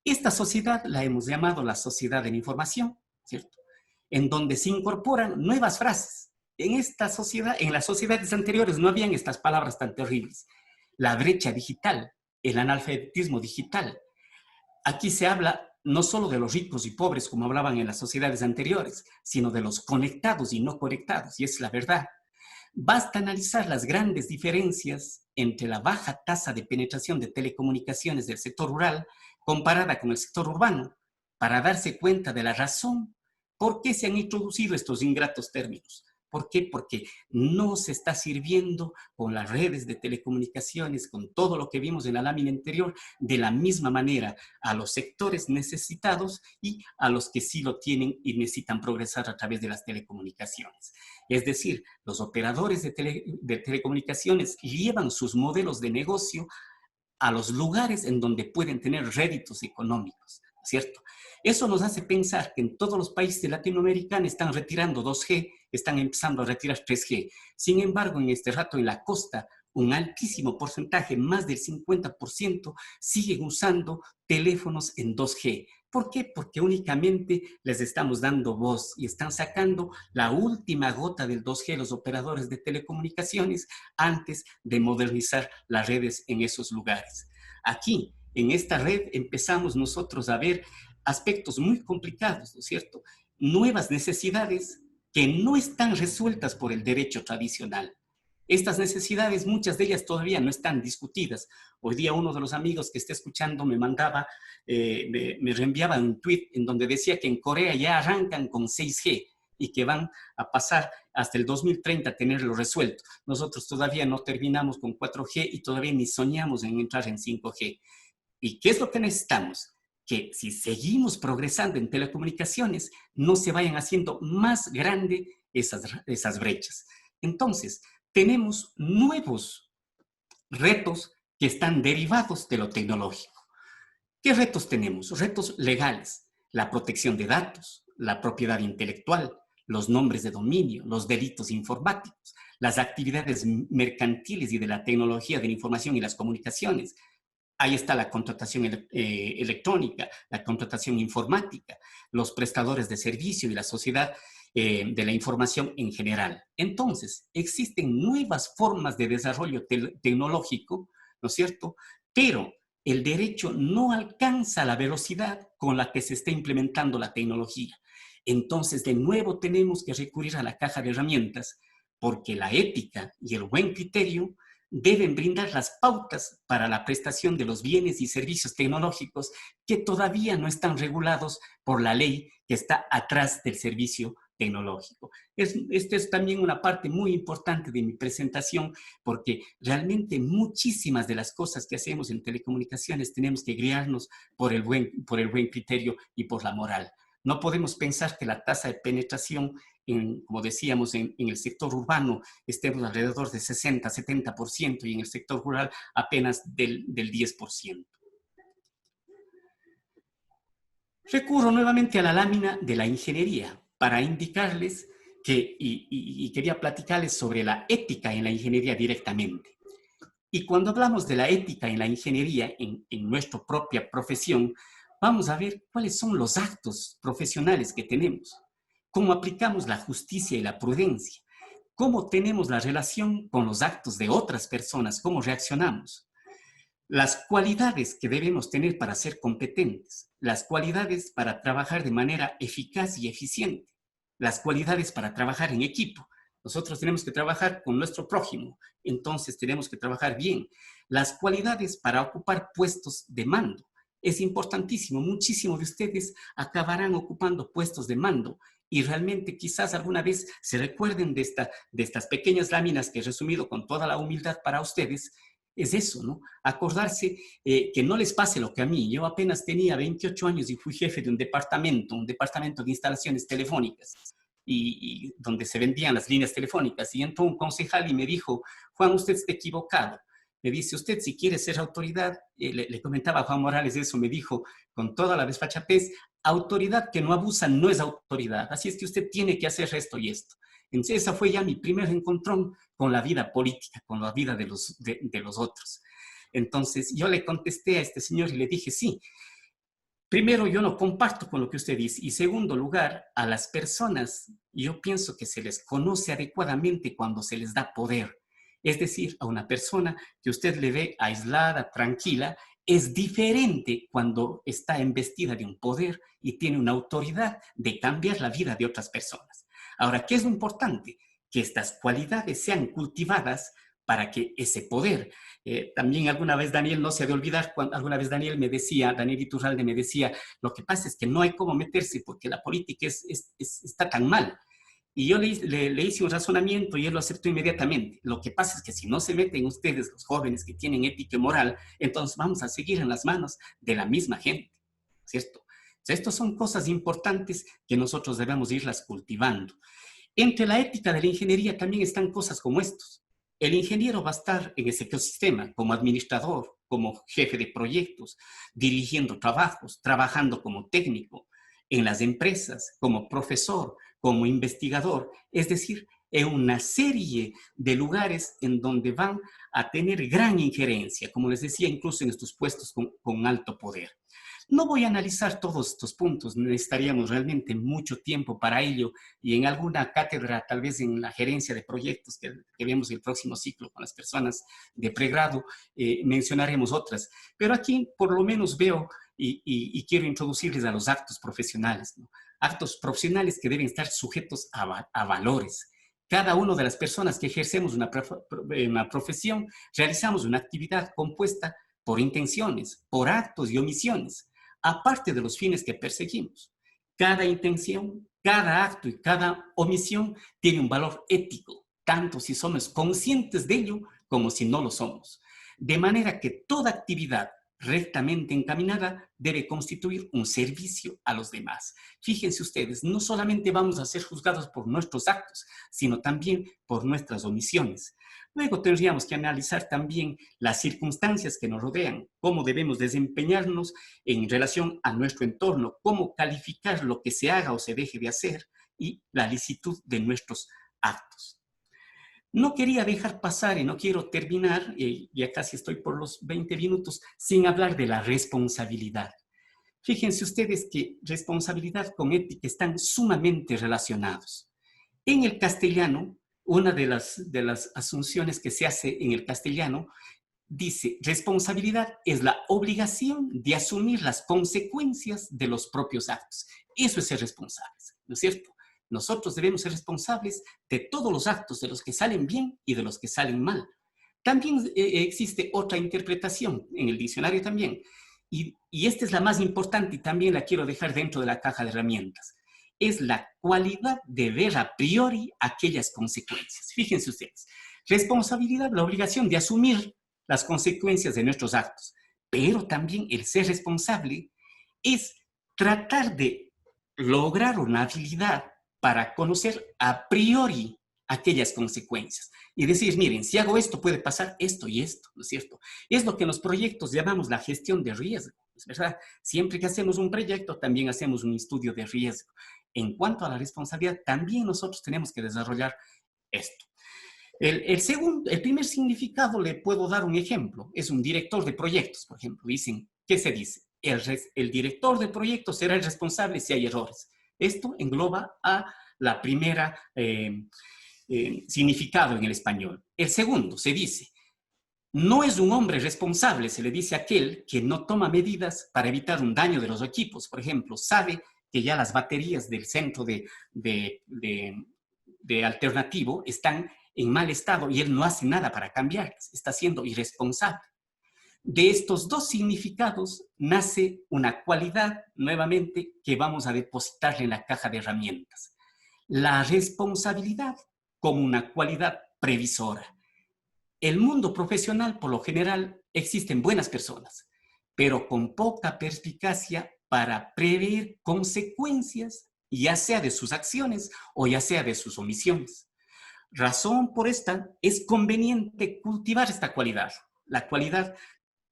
Esta sociedad la hemos llamado la sociedad de la información, ¿cierto? En donde se incorporan nuevas frases. En esta sociedad, en las sociedades anteriores no habían estas palabras tan terribles. La brecha digital, el analfabetismo digital. Aquí se habla no solo de los ricos y pobres, como hablaban en las sociedades anteriores, sino de los conectados y no conectados, y es la verdad. Basta analizar las grandes diferencias entre la baja tasa de penetración de telecomunicaciones del sector rural comparada con el sector urbano, para darse cuenta de la razón por qué se han introducido estos ingratos términos. ¿Por qué? Porque no se está sirviendo con las redes de telecomunicaciones, con todo lo que vimos en la lámina anterior, de la misma manera a los sectores necesitados y a los que sí lo tienen y necesitan progresar a través de las telecomunicaciones. Es decir, los operadores de telecomunicaciones llevan sus modelos de negocio a los lugares en donde pueden tener réditos económicos, ¿cierto? Eso nos hace pensar que en todos los países latinoamericanos están retirando 2G, están empezando a retirar 3G. Sin embargo, en este rato en la costa, un altísimo porcentaje, más del 50%, siguen usando teléfonos en 2G. ¿Por qué? Porque únicamente les estamos dando voz y están sacando la última gota del 2G los operadores de telecomunicaciones antes de modernizar las redes en esos lugares. Aquí, en esta red, empezamos nosotros a ver aspectos muy complicados, ¿no es cierto? Nuevas necesidades que no están resueltas por el derecho tradicional. Estas necesidades, muchas de ellas todavía no están discutidas. Hoy día uno de los amigos que está escuchando me mandaba, me reenviaba un tweet en donde decía que en Corea ya arrancan con 6G y que van a pasar hasta el 2030 a tenerlo resuelto. Nosotros todavía no terminamos con 4G y todavía ni soñamos en entrar en 5G. ¿Y qué es lo que necesitamos? Que si seguimos progresando en telecomunicaciones, no se vayan haciendo más grandes esas brechas. Entonces, tenemos nuevos retos que están derivados de lo tecnológico. ¿Qué retos tenemos? Retos legales, la protección de datos, la propiedad intelectual, los nombres de dominio, los delitos informáticos, las actividades mercantiles y de la tecnología de la información y las comunicaciones. Ahí está la contratación electrónica, la contratación informática, los prestadores de servicio y la sociedad de la información en general. Entonces, existen nuevas formas de desarrollo tecnológico, ¿no es cierto? Pero el derecho no alcanza la velocidad con la que se está implementando la tecnología. Entonces, de nuevo tenemos que recurrir a la caja de herramientas, porque la ética y el buen criterio deben brindar las pautas para la prestación de los bienes y servicios tecnológicos que todavía no están regulados por la ley que está atrás del servicio tecnológico. Esta es también una parte muy importante de mi presentación, porque realmente muchísimas de las cosas que hacemos en telecomunicaciones tenemos que guiarnos por el buen criterio y por la moral. No podemos pensar que la tasa de penetración, como decíamos, en el sector urbano estemos alrededor de 60-70% y en el sector rural apenas del 10%. Recurro nuevamente a la lámina de la ingeniería para indicarles que, y quería platicarles sobre la ética en la ingeniería directamente. Y cuando hablamos de la ética en la ingeniería, en nuestra propia profesión, vamos a ver cuáles son los actos profesionales que tenemos, cómo aplicamos la justicia y la prudencia, cómo tenemos la relación con los actos de otras personas, cómo reaccionamos, las cualidades que debemos tener para ser competentes, las cualidades para trabajar de manera eficaz y eficiente, las cualidades para trabajar en equipo. Nosotros tenemos que trabajar con nuestro prójimo, entonces tenemos que trabajar bien. Las cualidades para ocupar puestos de mando. Es importantísimo, muchísimos de ustedes acabarán ocupando puestos de mando y realmente quizás alguna vez se recuerden de estas pequeñas láminas que he resumido con toda la humildad para ustedes. Es eso, ¿no? Acordarse que no les pase lo que a mí. Yo apenas tenía 28 años y fui jefe de un departamento de instalaciones telefónicas y donde se vendían las líneas telefónicas. Y entró un concejal y me dijo, Juan, usted está equivocado. Me dice, usted si quiere ser autoridad, le comentaba a Juan Morales eso, me dijo con toda la desfachatez, autoridad que no abusa no es autoridad, así es que usted tiene que hacer esto y esto. Entonces esa fue ya mi primer encontrón con la vida política, con la vida de los otros. Entonces yo le contesté a este señor y le dije, sí, primero yo no comparto con lo que usted dice y segundo lugar, a las personas yo pienso que se les conoce adecuadamente cuando se les da poder. Es decir, a una persona que usted le ve aislada, tranquila, es diferente cuando está embestida de un poder y tiene una autoridad de cambiar la vida de otras personas. Ahora, ¿qué es lo importante? Que estas cualidades sean cultivadas para que ese poder, también alguna vez Daniel, no se ha de olvidar, alguna vez Daniel Iturralde me decía, lo que pasa es que no hay cómo meterse porque la política está tan mal. Y yo le hice un razonamiento y él lo aceptó inmediatamente. Lo que pasa es que si no se meten ustedes, los jóvenes que tienen ética y moral, entonces vamos a seguir en las manos de la misma gente, ¿cierto? O sea, estas son cosas importantes que nosotros debemos irlas cultivando. Entre la ética de la ingeniería también están cosas como estos. El ingeniero va a estar en ese ecosistema como administrador, como jefe de proyectos, dirigiendo trabajos, trabajando como técnico, en las empresas, como profesor, como investigador, es decir, en una serie de lugares en donde van a tener gran injerencia, como les decía, incluso en estos puestos con alto poder. No voy a analizar todos estos puntos, necesitaríamos realmente mucho tiempo para ello y en alguna cátedra, tal vez en la gerencia de proyectos que vemos el próximo ciclo con las personas de pregrado, mencionaremos otras. Pero aquí por lo menos veo y quiero introducirles a los actos profesionales, ¿no? Actos profesionales que deben estar sujetos a valores. Cada una de las personas que ejercemos una profesión, realizamos una actividad compuesta por intenciones, por actos y omisiones, aparte de los fines que perseguimos. Cada intención, cada acto y cada omisión tiene un valor ético, tanto si somos conscientes de ello como si no lo somos. De manera que toda actividad rectamente encaminada debe constituir un servicio a los demás. Fíjense ustedes, no solamente vamos a ser juzgados por nuestros actos, sino también por nuestras omisiones. Luego tendríamos que analizar también las circunstancias que nos rodean, cómo debemos desempeñarnos en relación a nuestro entorno, cómo calificar lo que se haga o se deje de hacer y la licitud de nuestros actos. No quería dejar pasar y no quiero terminar, ya casi estoy por los 20 minutos, sin hablar de la responsabilidad. Fíjense ustedes que responsabilidad con ética están sumamente relacionados. En el castellano, una de las asunciones que se hace en el castellano dice, responsabilidad es la obligación de asumir las consecuencias de los propios actos. Eso es ser responsables, ¿no es cierto? Nosotros debemos ser responsables de todos los actos, de los que salen bien y de los que salen mal. También existe otra interpretación en el diccionario también, y esta es la más importante y también la quiero dejar dentro de la caja de herramientas. Es la cualidad de ver a priori aquellas consecuencias. Fíjense ustedes, responsabilidad, la obligación de asumir las consecuencias de nuestros actos, pero también el ser responsable es tratar de lograr una habilidad para conocer a priori aquellas consecuencias y decir, miren, si hago esto puede pasar esto y esto, ¿no es cierto? Es lo que en los proyectos llamamos la gestión de riesgo, ¿es verdad? Siempre que hacemos un proyecto también hacemos un estudio de riesgo. En cuanto a la responsabilidad, también nosotros tenemos que desarrollar esto. El primer significado le puedo dar un ejemplo, es un director de proyectos, por ejemplo. Dicen, ¿qué se dice? El director de proyectos será el responsable si hay errores. Esto engloba a la primera significado en el español. El segundo, se dice, no es un hombre responsable, se le dice a aquel que no toma medidas para evitar un daño de los equipos. Por ejemplo, sabe que ya las baterías del centro de alternativo están en mal estado y él no hace nada para cambiarlas, está siendo irresponsable. De estos dos significados nace una cualidad, nuevamente, que vamos a depositarle en la caja de herramientas. La responsabilidad como una cualidad previsora. El mundo profesional, por lo general, existen buenas personas, pero con poca perspicacia para prever consecuencias, ya sea de sus acciones o ya sea de sus omisiones. Razón por esta, es conveniente cultivar esta cualidad, la cualidad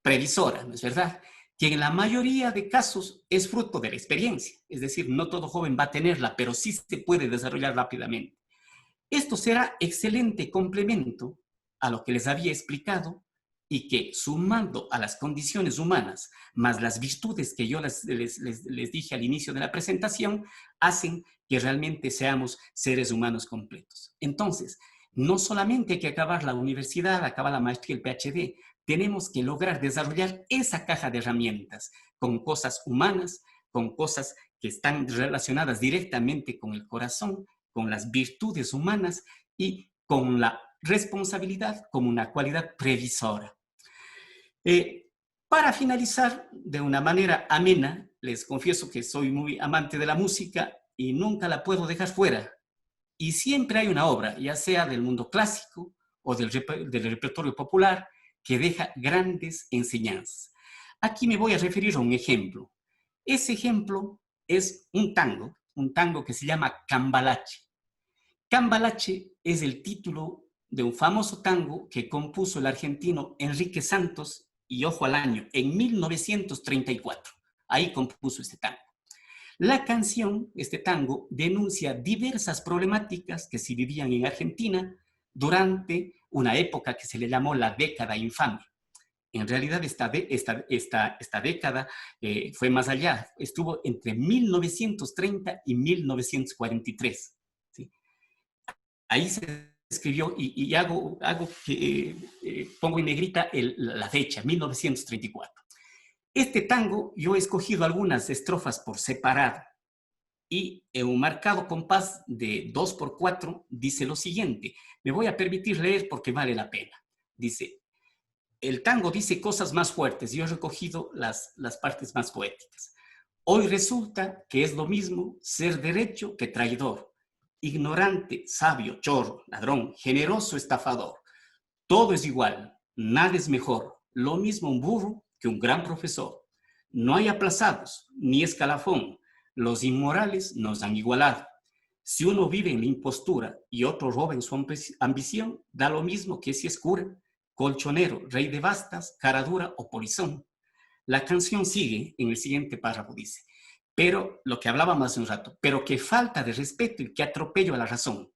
previsora, ¿no es verdad? Que en la mayoría de casos es fruto de la experiencia, es decir, no todo joven va a tenerla, pero sí se puede desarrollar rápidamente. Esto será excelente complemento a lo que les había explicado y que, sumando a las condiciones humanas, más las virtudes que yo les dije al inicio de la presentación, hacen que realmente seamos seres humanos completos. Entonces, no solamente hay que acabar la universidad, acabar la maestría y el PhD, tenemos que lograr desarrollar esa caja de herramientas con cosas humanas, con cosas que están relacionadas directamente con el corazón, con las virtudes humanas y con la responsabilidad como una cualidad previsora. Para finalizar de una manera amena, les confieso que soy muy amante de la música y nunca la puedo dejar fuera. Y siempre hay una obra, ya sea del mundo clásico o del repertorio popular, que deja grandes enseñanzas. Aquí me voy a referir a un ejemplo. Ese ejemplo es un tango que se llama Cambalache. Cambalache es el título de un famoso tango que compuso el argentino Enrique Santos, y ojo al año, en 1934. Ahí compuso este tango. La canción, este tango, denuncia diversas problemáticas que se vivían en Argentina durante una época que se le llamó la década infame. En realidad esta década fue más allá, estuvo entre 1930 y 1943. ¿Sí? Ahí se escribió y pongo en negrita la fecha, 1934. Este tango yo he escogido algunas estrofas por separado y en un marcado compás de 2x4 dice lo siguiente. Me voy a permitir leer porque vale la pena. Dice, el tango dice cosas más fuertes. Yo he recogido las partes más poéticas. Hoy resulta que es lo mismo ser derecho que traidor, ignorante, sabio, chorro, ladrón, generoso, estafador. Todo es igual, nada es mejor. Lo mismo un burro que un gran profesor. No hay aplazados, ni escalafón. Los inmorales nos han igualado. Si uno vive en la impostura y otro roba en su ambición, da lo mismo que si es cura, colchonero, rey de bastas, cara dura o polizón. La canción sigue en el siguiente párrafo, dice, pero lo que hablábamos hace un rato, pero que falta de respeto y que atropello a la razón.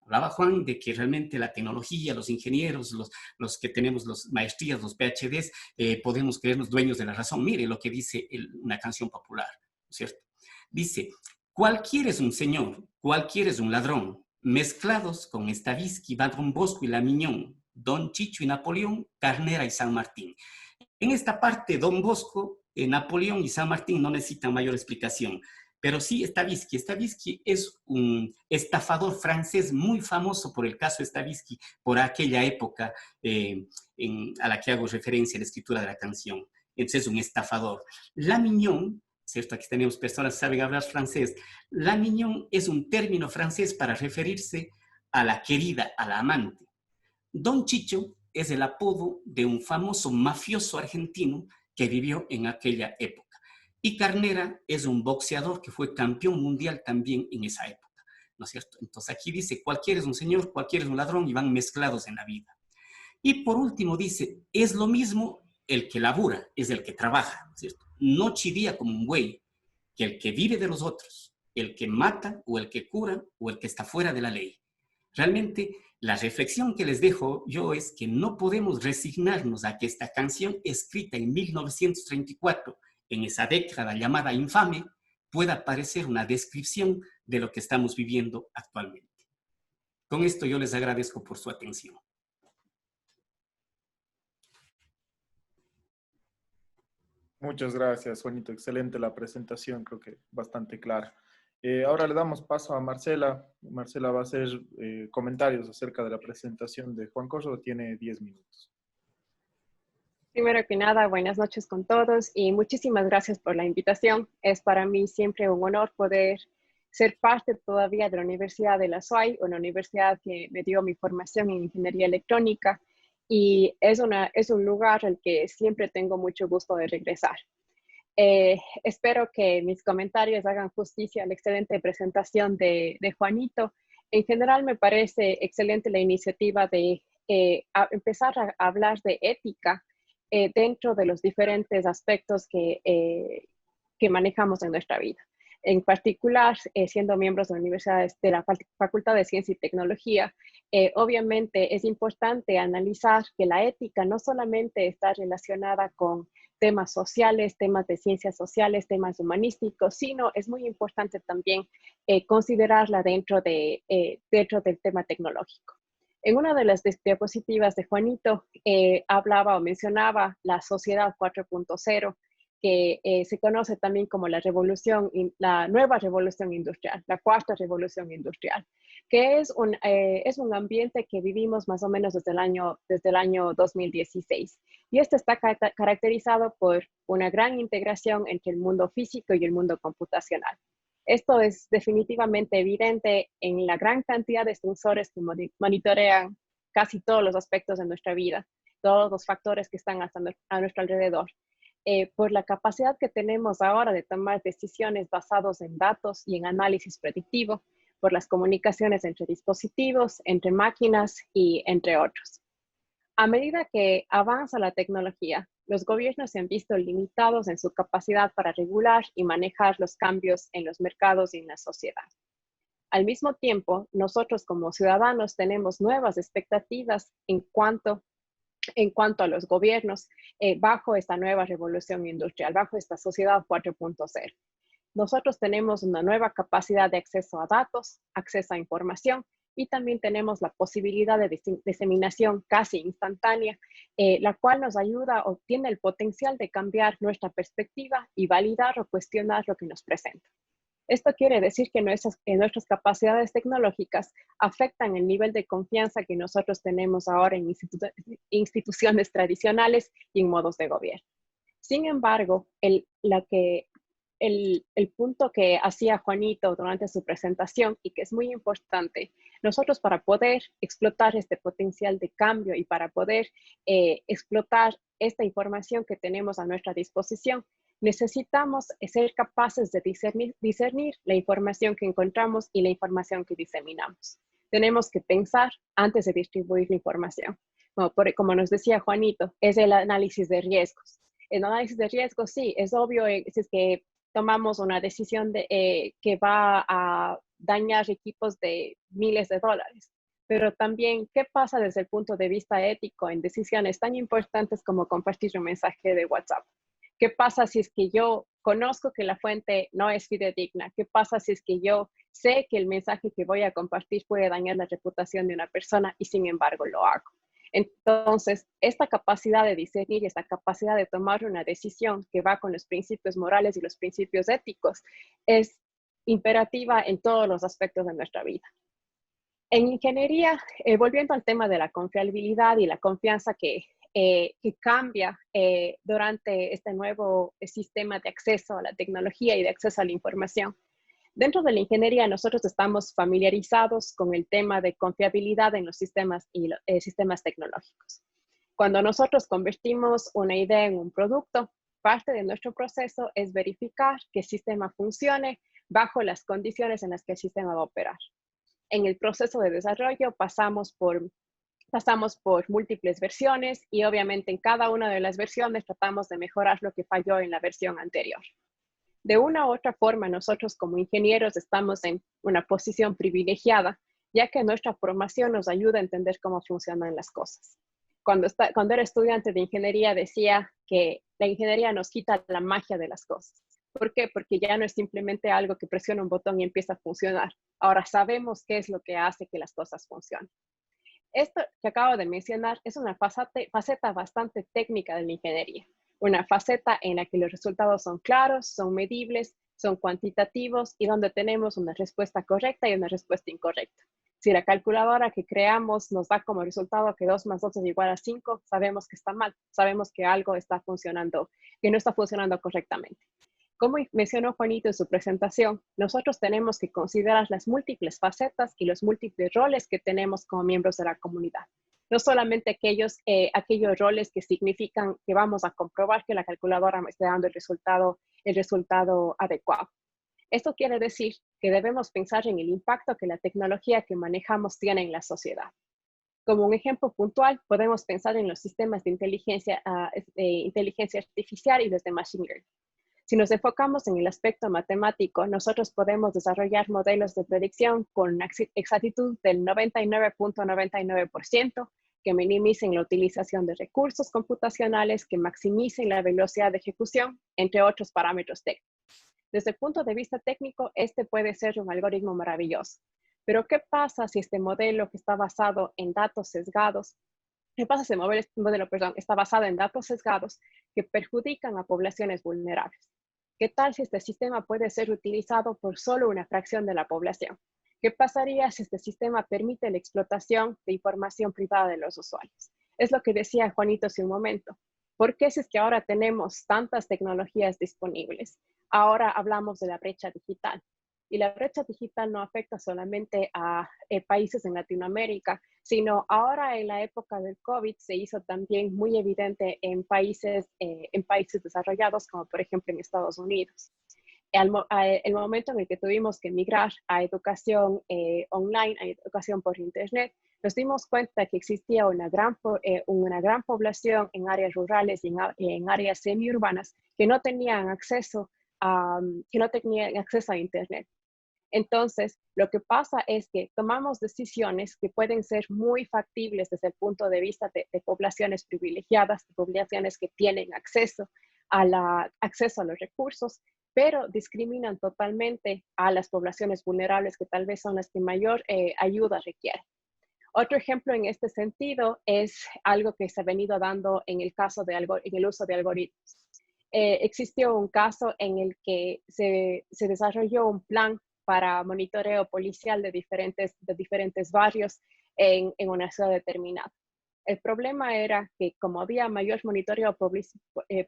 Hablaba Juan de que realmente la tecnología, los ingenieros, los que tenemos las maestrías, los PhDs, podemos creernos dueños de la razón. Mire lo que dice una canción popular, ¿cierto? Dice, cualquiera es un señor, cualquiera es un ladrón, mezclados con Stavisky, Don Bosco y La Miñón, Don Chicho y Napoleón, Carnera y San Martín. En esta parte, Don Bosco, Napoleón y San Martín no necesitan mayor explicación, Pero sí, Stavisky. Stavisky es un estafador francés muy famoso por el caso Stavisky, por aquella época a la que hago referencia en la escritura de la canción. Entonces es un estafador. La mignon, ¿cierto? Aquí tenemos personas que saben hablar francés. La mignon es un término francés para referirse a la querida, a la amante. Don Chicho es el apodo de un famoso mafioso argentino que vivió en aquella época. Y Carnera es un boxeador que fue campeón mundial también en esa época, ¿no es cierto? Entonces aquí dice, cualquiera es un señor, cualquiera es un ladrón y van mezclados en la vida. Y por último dice, es lo mismo el que labura, es el que trabaja, ¿no es cierto? No chidía como un güey, que el que vive de los otros, el que mata o el que cura o el que está fuera de la ley. Realmente la reflexión que les dejo yo es que no podemos resignarnos a que esta canción escrita en 1934, en esa década llamada infame, pueda parecer una descripción de lo que estamos viviendo actualmente. Con esto yo les agradezco por su atención. Muchas gracias, Juanito. Excelente la presentación, creo que bastante clara. Ahora le damos paso a Marcela. Marcela va a hacer comentarios acerca de la presentación de Juan Corso. Tiene 10 minutos. Primero que nada, buenas noches con todos y muchísimas gracias por la invitación. Es para mí siempre un honor poder ser parte todavía de la Universidad de la SUAY, una universidad que me dio mi formación en ingeniería electrónica, y es un lugar al que siempre tengo mucho gusto de regresar. Espero que mis comentarios hagan justicia a la excelente presentación de Juanito. En general me parece excelente la iniciativa de empezar a hablar de ética dentro de los diferentes aspectos que manejamos en nuestra vida. En particular, siendo miembros de la Universidad de la Facultad de Ciencia y Tecnología, obviamente es importante analizar que la ética no solamente está relacionada con temas sociales, temas de ciencias sociales, temas humanísticos, sino es muy importante también considerarla dentro del tema tecnológico. En una de las diapositivas de Juanito hablaba o mencionaba la sociedad 4.0, que se conoce también como la nueva revolución industrial, la cuarta revolución industrial, que es un ambiente que vivimos más o menos desde el año 2016. Y este está caracterizado por una gran integración entre el mundo físico y el mundo computacional. Esto es definitivamente evidente en la gran cantidad de sensores que monitorean casi todos los aspectos de nuestra vida, todos los factores que están a nuestro alrededor. Por la capacidad que tenemos ahora de tomar decisiones basadas en datos y en análisis predictivo, por las comunicaciones entre dispositivos, entre máquinas y entre otros. A medida que avanza la tecnología, los gobiernos se han visto limitados en su capacidad para regular y manejar los cambios en los mercados y en la sociedad. Al mismo tiempo, nosotros como ciudadanos tenemos nuevas expectativas en cuanto a los gobiernos bajo esta nueva revolución industrial, bajo esta sociedad 4.0. Nosotros tenemos una nueva capacidad de acceso a datos, acceso a información, y también tenemos la posibilidad de diseminación casi instantánea, la cual nos ayuda o tiene el potencial de cambiar nuestra perspectiva y validar o cuestionar lo que nos presenta. Esto quiere decir que nuestras capacidades tecnológicas afectan el nivel de confianza que nosotros tenemos ahora en instituciones tradicionales y en modos de gobierno. Sin embargo, el punto que hacía Juanito durante su presentación y que es muy importante, nosotros para poder explotar este potencial de cambio y para poder explotar esta información que tenemos a nuestra disposición, necesitamos ser capaces de discernir la información que encontramos y la información que diseminamos. Tenemos que pensar antes de distribuir la información. Como nos decía Juanito, es el análisis de riesgos. El análisis de riesgos, sí, es obvio, si es que tomamos una decisión que va a dañar equipos de miles de dólares. Pero también, ¿qué pasa desde el punto de vista ético en decisiones tan importantes como compartir un mensaje de WhatsApp? ¿Qué pasa si es que yo conozco que la fuente no es fidedigna? ¿Qué pasa si es que yo sé que el mensaje que voy a compartir puede dañar la reputación de una persona y sin embargo lo hago? Entonces, esta capacidad de discernir y esta capacidad de tomar una decisión que va con los principios morales y los principios éticos es imperativa en todos los aspectos de nuestra vida. En ingeniería, volviendo al tema de la confiabilidad y la confianza que cambia durante este nuevo sistema de acceso a la tecnología y de acceso a la información. Dentro de la ingeniería, nosotros estamos familiarizados con el tema de confiabilidad en los sistemas y sistemas tecnológicos. Cuando nosotros convertimos una idea en un producto, parte de nuestro proceso es verificar que el sistema funcione bajo las condiciones en las que el sistema va a operar. En el proceso de desarrollo pasamos por múltiples versiones y obviamente en cada una de las versiones tratamos de mejorar lo que falló en la versión anterior. De una u otra forma, nosotros como ingenieros estamos en una posición privilegiada, ya que nuestra formación nos ayuda a entender cómo funcionan las cosas. Cuando era estudiante de ingeniería decía que la ingeniería nos quita la magia de las cosas. ¿Por qué? Porque ya no es simplemente algo que presiona un botón y empieza a funcionar. Ahora sabemos qué es lo que hace que las cosas funcionen. Esto que acabo de mencionar es una faceta bastante técnica de la ingeniería. Una faceta en la que los resultados son claros, son medibles, son cuantitativos y donde tenemos una respuesta correcta y una respuesta incorrecta. Si la calculadora que creamos nos da como resultado que 2 más 2 es igual a 5, sabemos que está mal, sabemos que algo está funcionando, que no está funcionando correctamente. Como mencionó Juanito en su presentación, nosotros tenemos que considerar las múltiples facetas y los múltiples roles que tenemos como miembros de la comunidad. No solamente aquellos roles que significan que vamos a comprobar que la calculadora me esté dando el resultado adecuado. Esto quiere decir que debemos pensar en el impacto que la tecnología que manejamos tiene en la sociedad. Como un ejemplo puntual, podemos pensar en los sistemas de inteligencia artificial y los de machine learning. Si nos enfocamos en el aspecto matemático, nosotros podemos desarrollar modelos de predicción con una exactitud del 99.99%, que minimicen la utilización de recursos computacionales, que maximicen la velocidad de ejecución, entre otros parámetros técnicos. Desde el punto de vista técnico, este puede ser un algoritmo maravilloso. Pero, ¿qué pasa si este modelo que está basado en datos sesgados, está basado en datos sesgados que perjudican a poblaciones vulnerables? ¿Qué tal si este sistema puede ser utilizado por solo una fracción de la población? ¿Qué pasaría si este sistema permite la explotación de información privada de los usuarios? Es lo que decía Juanito hace un momento. ¿Por qué si es que ahora tenemos tantas tecnologías disponibles? Ahora hablamos de la brecha digital. Y la brecha digital no afecta solamente a países en Latinoamérica, sino ahora en la época del COVID se hizo también muy evidente en países desarrollados, como por ejemplo en Estados Unidos. El momento en el que tuvimos que migrar a educación online, a educación por Internet, nos dimos cuenta que existía una gran población en áreas rurales y en áreas semiurbanas que no tenían acceso a Internet. Entonces, lo que pasa es que tomamos decisiones que pueden ser muy factibles desde el punto de vista de poblaciones privilegiadas, de poblaciones que tienen acceso a los recursos, pero discriminan totalmente a las poblaciones vulnerables que tal vez son las que mayor ayuda requieren. Otro ejemplo en este sentido es algo que se ha venido dando en el uso de algoritmos. Existió un caso en el que se desarrolló un plan para monitoreo policial de diferentes barrios en una ciudad determinada. El problema era que como había mayor monitoreo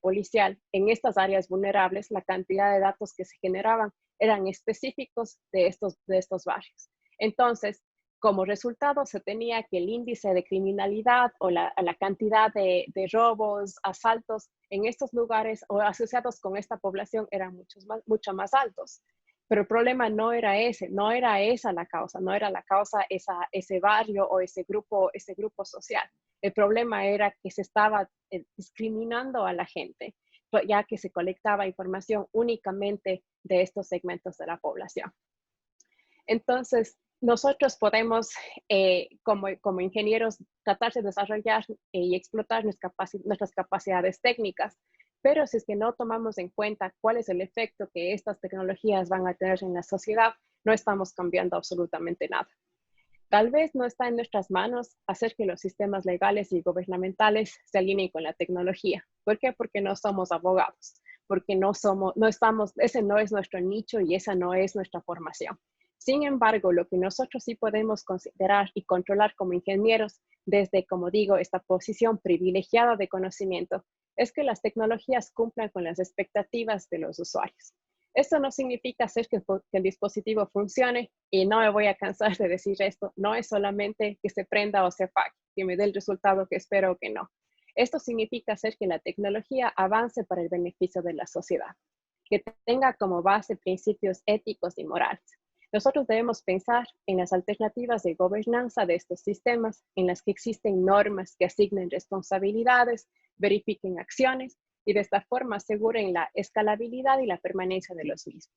policial en estas áreas vulnerables, la cantidad de datos que se generaban eran específicos de estos barrios. Entonces, como resultado, se tenía que el índice de criminalidad o la cantidad de robos, asaltos en estos lugares o asociados con esta población eran mucho más altos. Pero el problema no era esa la causa, no era la causa ese barrio o ese grupo social. El problema era que se estaba discriminando a la gente, ya que se colectaba información únicamente de estos segmentos de la población. Entonces, nosotros podemos, como ingenieros, tratar de desarrollar y explotar nuestras capacidades técnicas, pero si es que no tomamos en cuenta cuál es el efecto que estas tecnologías van a tener en la sociedad, no estamos cambiando absolutamente nada. Tal vez no está en nuestras manos hacer que los sistemas legales y gubernamentales se alineen con la tecnología. ¿Por qué? Porque no somos abogados. porque ese no es nuestro nicho y esa no es nuestra formación. Sin embargo, lo que nosotros sí podemos considerar y controlar como ingenieros desde, como digo, esta posición privilegiada de conocimiento, es que las tecnologías cumplan con las expectativas de los usuarios. Esto no significa hacer que el dispositivo funcione, y no me voy a cansar de decir esto, no es solamente que se prenda o se apague, que me dé el resultado que espero o que no. Esto significa hacer que la tecnología avance para el beneficio de la sociedad, que tenga como base principios éticos y morales. Nosotros debemos pensar en las alternativas de gobernanza de estos sistemas, en las que existen normas que asignen responsabilidades, verifiquen acciones y de esta forma aseguren la escalabilidad y la permanencia de los mismos.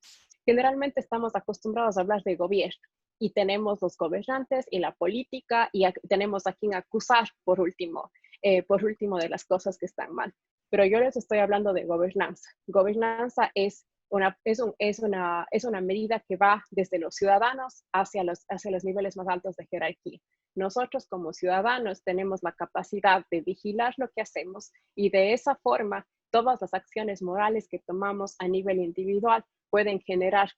Generalmente estamos acostumbrados a hablar de gobierno y tenemos los gobernantes y la política y tenemos a quien acusar por último de las cosas que están mal. Pero yo les estoy hablando de gobernanza. Gobernanza es una medida que va desde los ciudadanos hacia los niveles más altos de jerarquía. Nosotros como ciudadanos tenemos la capacidad de vigilar lo que hacemos y de esa forma todas las acciones morales que tomamos a nivel individual pueden generar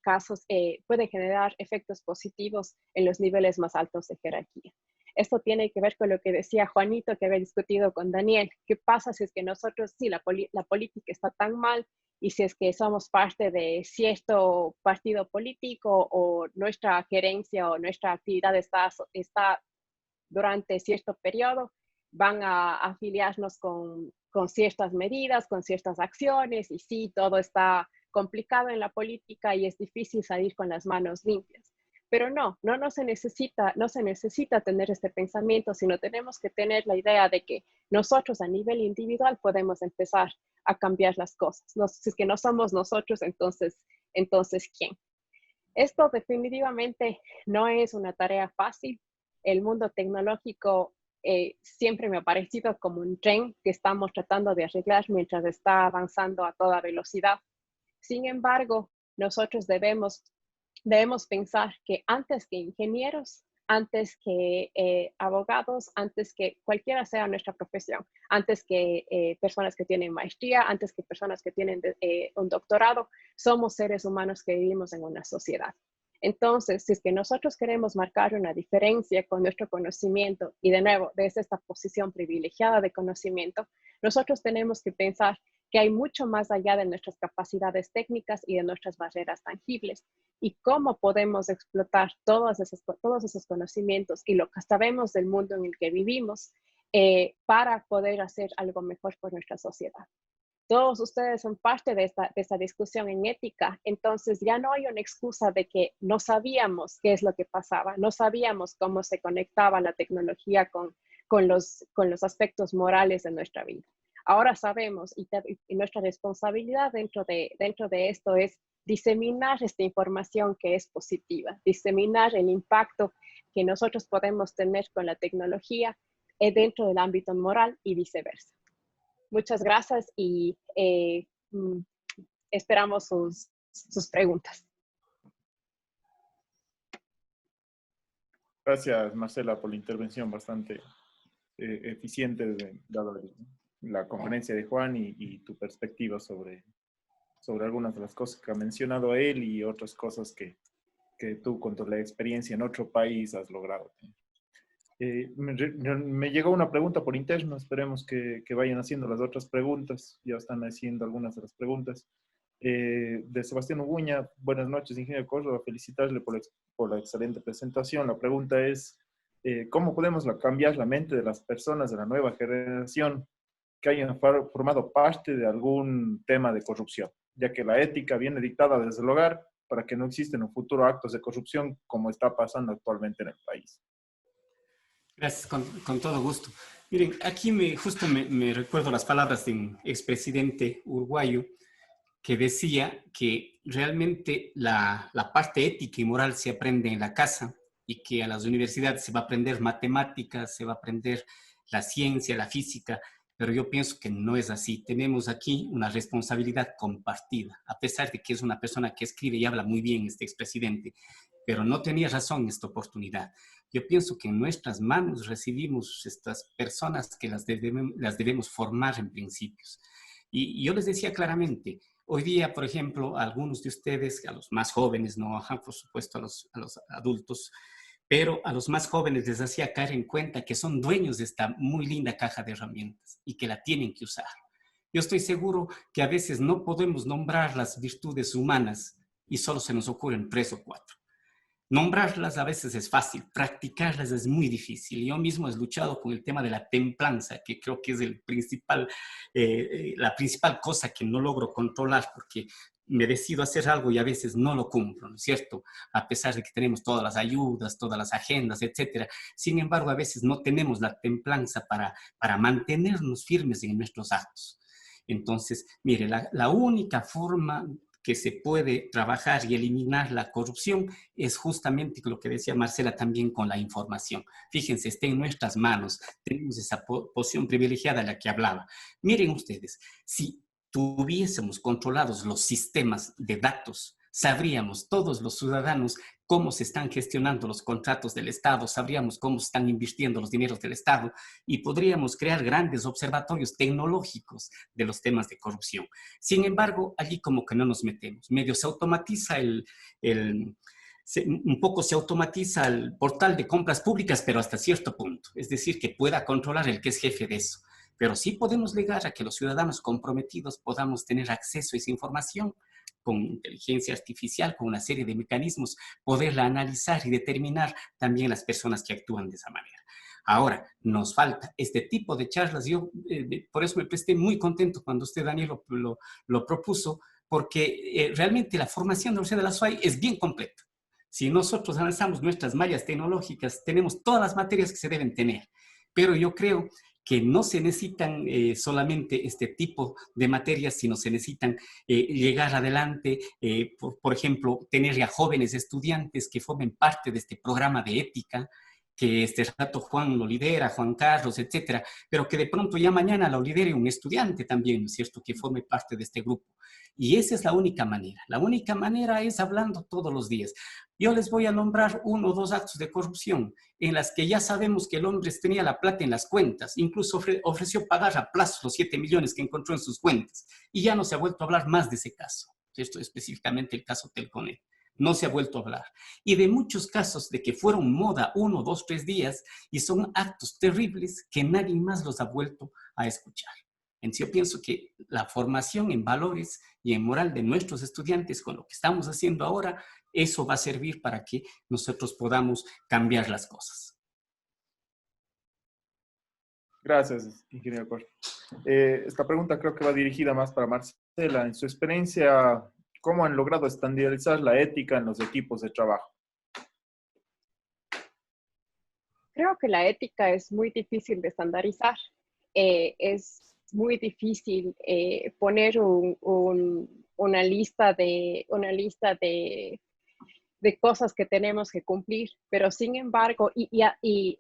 efectos positivos en los niveles más altos de jerarquía. Esto tiene que ver con lo que decía Juanito, que había discutido con Daniel. ¿Qué pasa si es que nosotros, la política está tan mal y si es que somos parte de cierto partido político o nuestra gerencia o nuestra actividad está durante cierto periodo, van a afiliarnos con ciertas medidas, con ciertas acciones y sí, todo está complicado en la política y es difícil salir con las manos limpias. Pero no se necesita tener este pensamiento, sino tenemos que tener la idea de que nosotros a nivel individual podemos empezar a cambiar las cosas. Si es que no somos nosotros, entonces ¿quién? Esto definitivamente no es una tarea fácil. El mundo tecnológico siempre me ha parecido como un tren que estamos tratando de arreglar mientras está avanzando a toda velocidad. Sin embargo, nosotros debemos pensar que antes que ingenieros, antes que abogados, antes que cualquiera sea nuestra profesión, antes que personas que tienen maestría, antes que personas que tienen un doctorado, somos seres humanos que vivimos en una sociedad. Entonces, si es que nosotros queremos marcar una diferencia con nuestro conocimiento, y de nuevo, desde esta posición privilegiada de conocimiento, nosotros tenemos que pensar que hay mucho más allá de nuestras capacidades técnicas y de nuestras barreras tangibles, y cómo podemos explotar todos esos conocimientos y lo que sabemos del mundo en el que vivimos para poder hacer algo mejor por nuestra sociedad. Todos ustedes son parte de esta discusión en ética, entonces ya no hay una excusa de que no sabíamos qué es lo que pasaba, no sabíamos cómo se conectaba la tecnología con los aspectos morales de nuestra vida. Ahora sabemos y nuestra responsabilidad dentro de esto es diseminar esta información que es positiva, diseminar el impacto que nosotros podemos tener con la tecnología dentro del ámbito moral y viceversa. Muchas gracias y esperamos sus preguntas. Gracias, Marcela, por la intervención bastante eficiente, dada la conferencia de Juan y tu perspectiva sobre algunas de las cosas que ha mencionado él y otras cosas que tú, con la experiencia en otro país, has logrado. Me llegó una pregunta por interno, esperemos que vayan haciendo las otras preguntas, ya están haciendo algunas de las preguntas. De Sebastián Uguña: buenas noches, ingeniero Córdoba, felicitarle por la excelente presentación. La pregunta es, ¿cómo podemos cambiar la mente de las personas de la nueva generación que hayan formado parte de algún tema de corrupción, ya que la ética viene dictada desde el hogar para que no existen en un futuro actos de corrupción como está pasando actualmente en el país? Gracias, con todo gusto. Miren, aquí justo me recuerdo las palabras de un expresidente uruguayo que decía que realmente la parte ética y moral se aprende en la casa y que a las universidades se va a aprender matemáticas, se va a aprender la ciencia, la física, pero yo pienso que no es así. Tenemos aquí una responsabilidad compartida, a pesar de que es una persona que escribe y habla muy bien este expresidente, pero no tenía razón en esta oportunidad. Yo pienso que en nuestras manos recibimos estas personas que las debemos formar en principios. Y yo les decía claramente, Hoy día, por ejemplo, a algunos de ustedes, a los más jóvenes, no, ajá, por supuesto a los adultos, pero a los más jóvenes les hacía caer en cuenta que son dueños de esta muy linda caja de herramientas y que la tienen que usar. Yo estoy seguro que a veces no podemos nombrar las virtudes humanas y solo se nos ocurren 3 o 4. Nombrarlas a veces es fácil, practicarlas es muy difícil. Yo mismo he luchado con el tema de la templanza, que creo que es la principal cosa que no logro controlar, porque me decido hacer algo y a veces no lo cumplo, ¿no es cierto? A pesar de que tenemos todas las ayudas, todas las agendas, etcétera. Sin embargo, a veces no tenemos la templanza para mantenernos firmes en nuestros actos. Entonces, mire, la única forma que se puede trabajar y eliminar la corrupción es justamente lo que decía Marcela también con la información. Fíjense, está en nuestras manos, tenemos esa posición privilegiada de la que hablaba. Miren ustedes, si tuviésemos controlados los sistemas de datos, sabríamos todos los ciudadanos cómo se están gestionando los contratos del Estado, sabríamos cómo se están invirtiendo los dineros del Estado y podríamos crear grandes observatorios tecnológicos de los temas de corrupción. Sin embargo, allí como que no nos metemos. Medio se automatiza un poco se automatiza el portal de compras públicas, pero hasta cierto punto. Es decir, que pueda controlar el que es jefe de eso. Pero sí podemos llegar a que los ciudadanos comprometidos podamos tener acceso a esa información con inteligencia artificial, con una serie de mecanismos, poderla analizar y determinar también las personas que actúan de esa manera. Ahora, nos falta este tipo de charlas. Yo por eso me presté muy contento cuando usted, Daniel, lo propuso, porque realmente la formación de la Universidad de la SUAY es bien completa. Si nosotros analizamos nuestras mallas tecnológicas, tenemos todas las materias que se deben tener, pero yo creo que no se necesitan solamente este tipo de materias, sino se necesitan llegar adelante, por ejemplo, tener ya jóvenes estudiantes que formen parte de este programa de ética, que este rato Juan lo lidera, Juan Carlos, etcétera, pero que de pronto ya mañana lo lidere un estudiante también, ¿no es cierto?, que forme parte de este grupo. Y esa es la única manera. La única manera es hablando todos los días. Yo les voy a nombrar 1 o 2 actos de corrupción en las que ya sabemos que el hombre tenía la plata en las cuentas, incluso ofreció pagar a plazo los 7 millones que encontró en sus cuentas, y ya no se ha vuelto a hablar más de ese caso. Esto es específicamente el caso Telconet. No se ha vuelto a hablar. Y de muchos casos de que fueron moda 1, 2, 3 días y son actos terribles que nadie más los ha vuelto a escuchar. Entonces yo pienso que la formación en valores y en moral de nuestros estudiantes con lo que estamos haciendo ahora, eso va a servir para que nosotros podamos cambiar las cosas. Gracias, ingeniero Cor. Esta pregunta creo que va dirigida más para Marcela. En su experiencia, ¿cómo han logrado estandarizar la ética en los equipos de trabajo? Creo que la ética es muy difícil de estandarizar. Es muy difícil poner una lista de cosas que tenemos que cumplir, pero sin embargo, y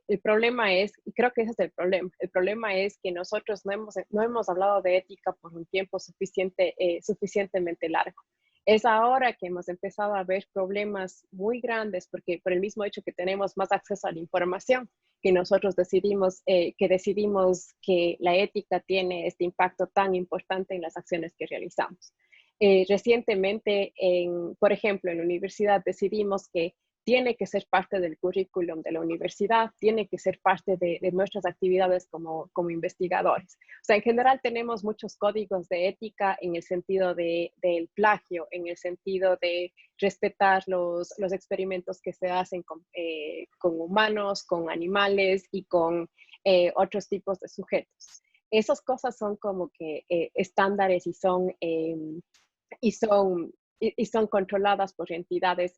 el problema es, y creo que ese es el problema es que nosotros no hemos hablado de ética por un tiempo suficientemente largo. Es ahora que hemos empezado a ver problemas muy grandes, porque por el mismo hecho que tenemos más acceso a la información, que nosotros decidimos que la ética tiene este impacto tan importante en las acciones que realizamos. Recientemente, por ejemplo, en la universidad decidimos que tiene que ser parte del currículum de la universidad, tiene que ser parte de nuestras actividades como investigadores. O sea, en general tenemos muchos códigos de ética en el sentido del plagio, en el sentido de respetar los experimentos que se hacen con humanos, con animales y con otros tipos de sujetos. Esas cosas son como que estándares y son controladas por entidades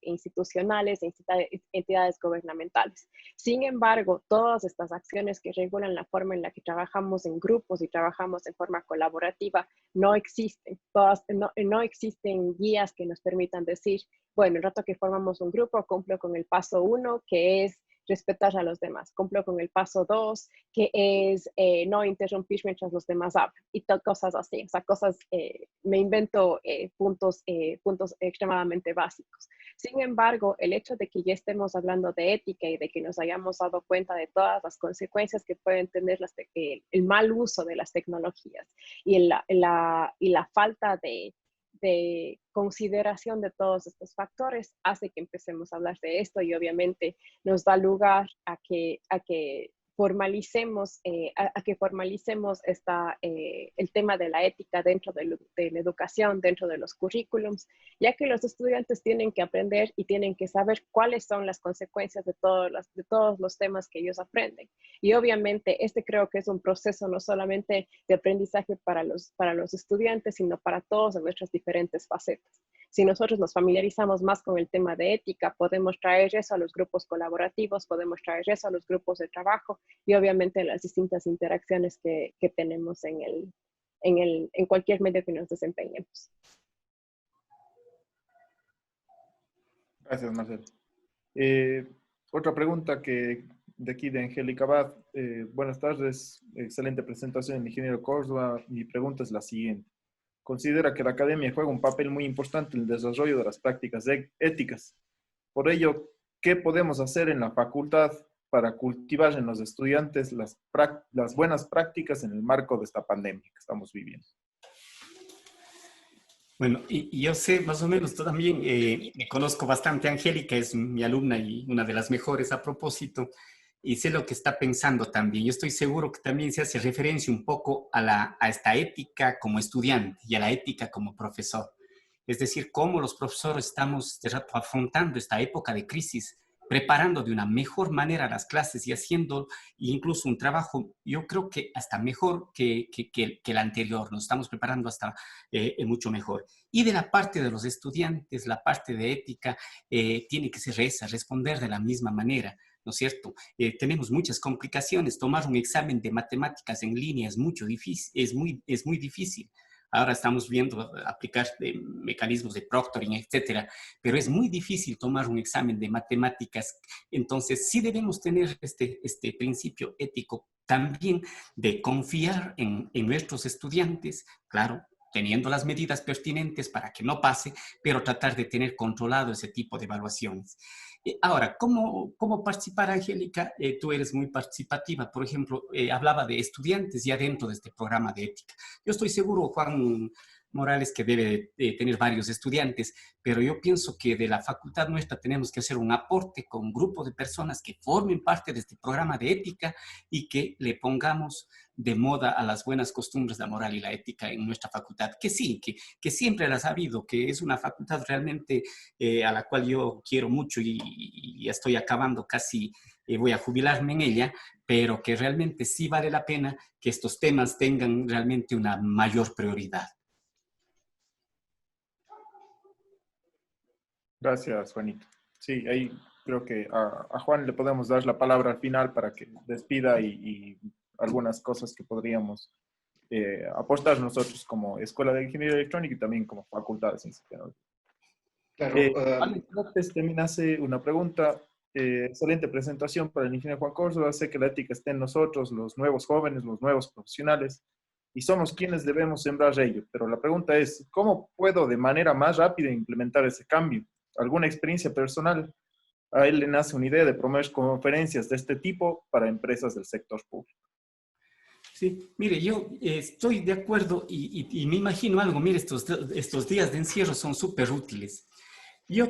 institucionales, entidades gubernamentales. Sin embargo, todas estas acciones que regulan la forma en la que trabajamos en grupos y trabajamos en forma colaborativa no existen. No existen guías que nos permitan decir, bueno, el rato que formamos un grupo cumplo con el paso 1, que es respetar a los demás. Cumplo con el paso 2, que es no interrumpir mientras los demás hablan y cosas así. O sea, me invento puntos extremadamente básicos. Sin embargo, el hecho de que ya estemos hablando de ética y de que nos hayamos dado cuenta de todas las consecuencias que pueden tener el mal uso de las tecnologías y la falta de consideración de todos estos factores hace que empecemos a hablar de esto y obviamente nos da lugar a que formalicemos, el tema de la ética dentro de la educación, dentro de los currículums, ya que los estudiantes tienen que aprender y tienen que saber cuáles son las consecuencias de todos los temas que ellos aprenden. Y obviamente creo que es un proceso no solamente de aprendizaje para los estudiantes, sino para todos en nuestras diferentes facetas. Si nosotros nos familiarizamos más con el tema de ética, podemos traer eso a los grupos colaborativos, podemos traer eso a los grupos de trabajo y obviamente las distintas interacciones que tenemos en cualquier medio que nos desempeñemos. Gracias, Marcelo. Otra pregunta de aquí de Angélica Abad. Buenas tardes, excelente presentación, ingeniero Córdoba. Mi pregunta es la siguiente. Considera que la academia juega un papel muy importante en el desarrollo de las prácticas éticas. Por ello, ¿qué podemos hacer en la facultad para cultivar en los estudiantes las buenas prácticas en el marco de esta pandemia que estamos viviendo? Bueno, y yo sé más o menos, tú también, me conozco bastante, Angélica es mi alumna y una de las mejores a propósito, y sé lo que está pensando también. Yo estoy seguro que también se hace referencia un poco a esta ética como estudiante y a la ética como profesor. Es decir, cómo los profesores estamos afrontando esta época de crisis, preparando de una mejor manera las clases y haciendo incluso un trabajo, yo creo que hasta mejor que el anterior. Nos estamos preparando hasta mucho mejor. Y de la parte de los estudiantes, la parte de ética, tiene que ser esa, responder de la misma manera, ¿no es cierto? Tenemos muchas complicaciones. Tomar un examen de matemáticas en línea es muy difícil. Ahora estamos viendo aplicar mecanismos de proctoring, etcétera, pero es muy difícil tomar un examen de matemáticas. Entonces, sí debemos tener este principio ético también de confiar en nuestros estudiantes, claro, teniendo las medidas pertinentes para que no pase, pero tratar de tener controlado ese tipo de evaluaciones. Ahora, ¿cómo participar, Angélica? Tú eres muy participativa. Por ejemplo, hablaba de estudiantes ya dentro de este programa de ética. Yo estoy seguro, Juan Morales, que debe tener varios estudiantes, pero yo pienso que de la facultad nuestra tenemos que hacer un aporte con un grupo de personas que formen parte de este programa de ética y que le pongamos de moda a las buenas costumbres, la moral y la ética en nuestra facultad, que sí, que siempre las ha habido, que es una facultad realmente a la cual yo quiero mucho y ya estoy acabando casi, voy a jubilarme en ella, pero que realmente sí vale la pena que estos temas tengan realmente una mayor prioridad. Gracias, Juanito. Sí, ahí creo que a Juan le podemos dar la palabra al final para que despida y algunas cosas que podríamos aportar nosotros como Escuela de Ingeniería Electrónica y también como Facultad de Ciencias Tecnológicas. Claro. Antes también hace una pregunta. Excelente presentación para el ingeniero Juan Córdoba. Sé que la ética está en nosotros, los nuevos jóvenes, los nuevos profesionales, y somos quienes debemos sembrar ello. Pero la pregunta es, ¿cómo puedo de manera más rápida implementar ese cambio? ¿Alguna experiencia personal? A él le nace una idea de promover conferencias de este tipo para empresas del sector público. Sí, mire, yo estoy de acuerdo y me imagino algo. Mire, estos días de encierro son súper útiles. Yo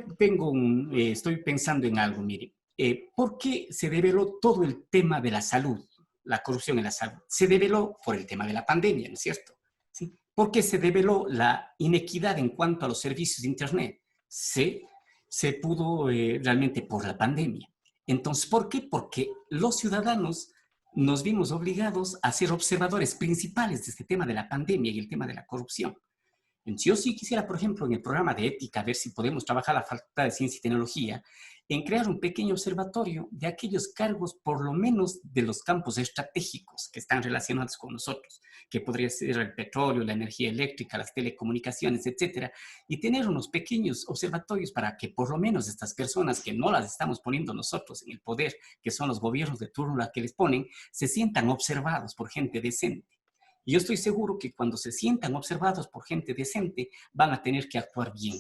estoy pensando en algo, mire. ¿Por qué se develó todo el tema de la salud, la corrupción en la salud? Se develó por el tema de la pandemia, ¿no es cierto? ¿Sí? ¿Por qué se develó la inequidad en cuanto a los servicios de Internet? Se pudo realmente por la pandemia. Entonces, ¿por qué? Porque los ciudadanos nos vimos obligados a ser observadores principales de este tema de la pandemia y el tema de la corrupción. Entonces, yo sí quisiera, por ejemplo, en el programa de ética, ver si podemos trabajar la Facultad de Ciencia y Tecnología en crear un pequeño observatorio de aquellos cargos, por lo menos de los campos estratégicos que están relacionados con nosotros, que podría ser el petróleo, la energía eléctrica, las telecomunicaciones, etcétera, y tener unos pequeños observatorios para que por lo menos estas personas que no las estamos poniendo nosotros en el poder, que son los gobiernos de turno las que les ponen, se sientan observados por gente decente. Y yo estoy seguro que cuando se sientan observados por gente decente, van a tener que actuar bien.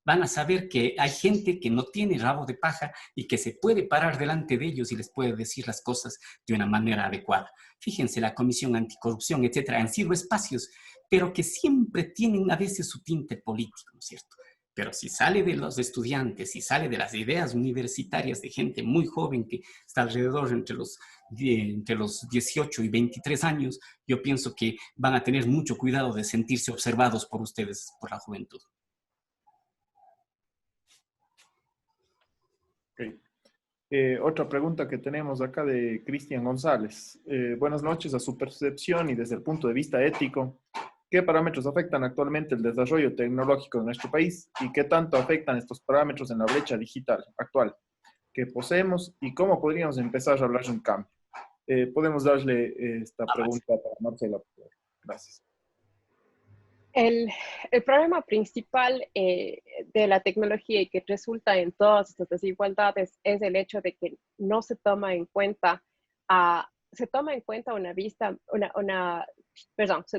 Van a saber que hay gente que no tiene rabo de paja y que se puede parar delante de ellos y les puede decir las cosas de una manera adecuada. Fíjense, la Comisión Anticorrupción, etcétera, han sido espacios, pero que siempre tienen a veces su tinte político, ¿no es cierto? Pero si sale de los estudiantes, si sale de las ideas universitarias de gente muy joven que está alrededor entre los 18 y 23 años, yo pienso que van a tener mucho cuidado de sentirse observados por ustedes, por la juventud. Okay. Otra pregunta que tenemos acá de Cristian González. Buenas noches. A su percepción y desde el punto de vista ético, ¿qué parámetros afectan actualmente el desarrollo tecnológico de nuestro país y qué tanto afectan estos parámetros en la brecha digital actual que poseemos y cómo podríamos empezar a hablar de un cambio? Podemos darle esta pregunta para Marcela. Gracias. El problema principal de la tecnología y que resulta en todas estas desigualdades es el hecho de que no se toma en cuenta, se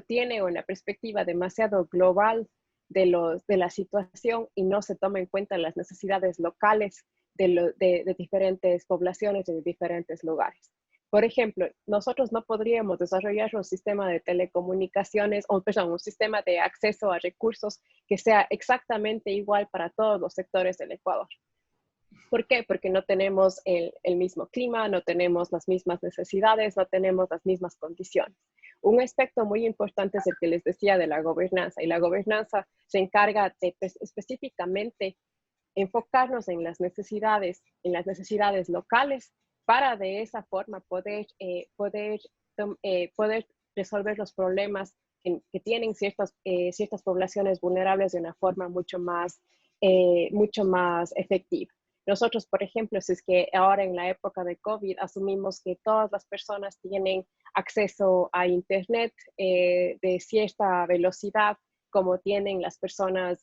tiene una perspectiva demasiado global de la situación y no se toma en cuenta las necesidades locales de diferentes poblaciones y de diferentes lugares. Por ejemplo, nosotros no podríamos desarrollar un sistema de telecomunicaciones, un sistema de acceso a recursos que sea exactamente igual para todos los sectores del Ecuador. ¿Por qué? Porque no tenemos el mismo clima, no tenemos las mismas necesidades, no tenemos las mismas condiciones. Un aspecto muy importante es el que les decía de la gobernanza, y la gobernanza se encarga de específicamente enfocarnos en las necesidades locales para de esa forma poder resolver los problemas que tienen ciertas poblaciones vulnerables de una forma mucho más efectiva. Nosotros, por ejemplo, si es que ahora en la época de COVID asumimos que todas las personas tienen acceso a Internet de cierta velocidad, como tienen las personas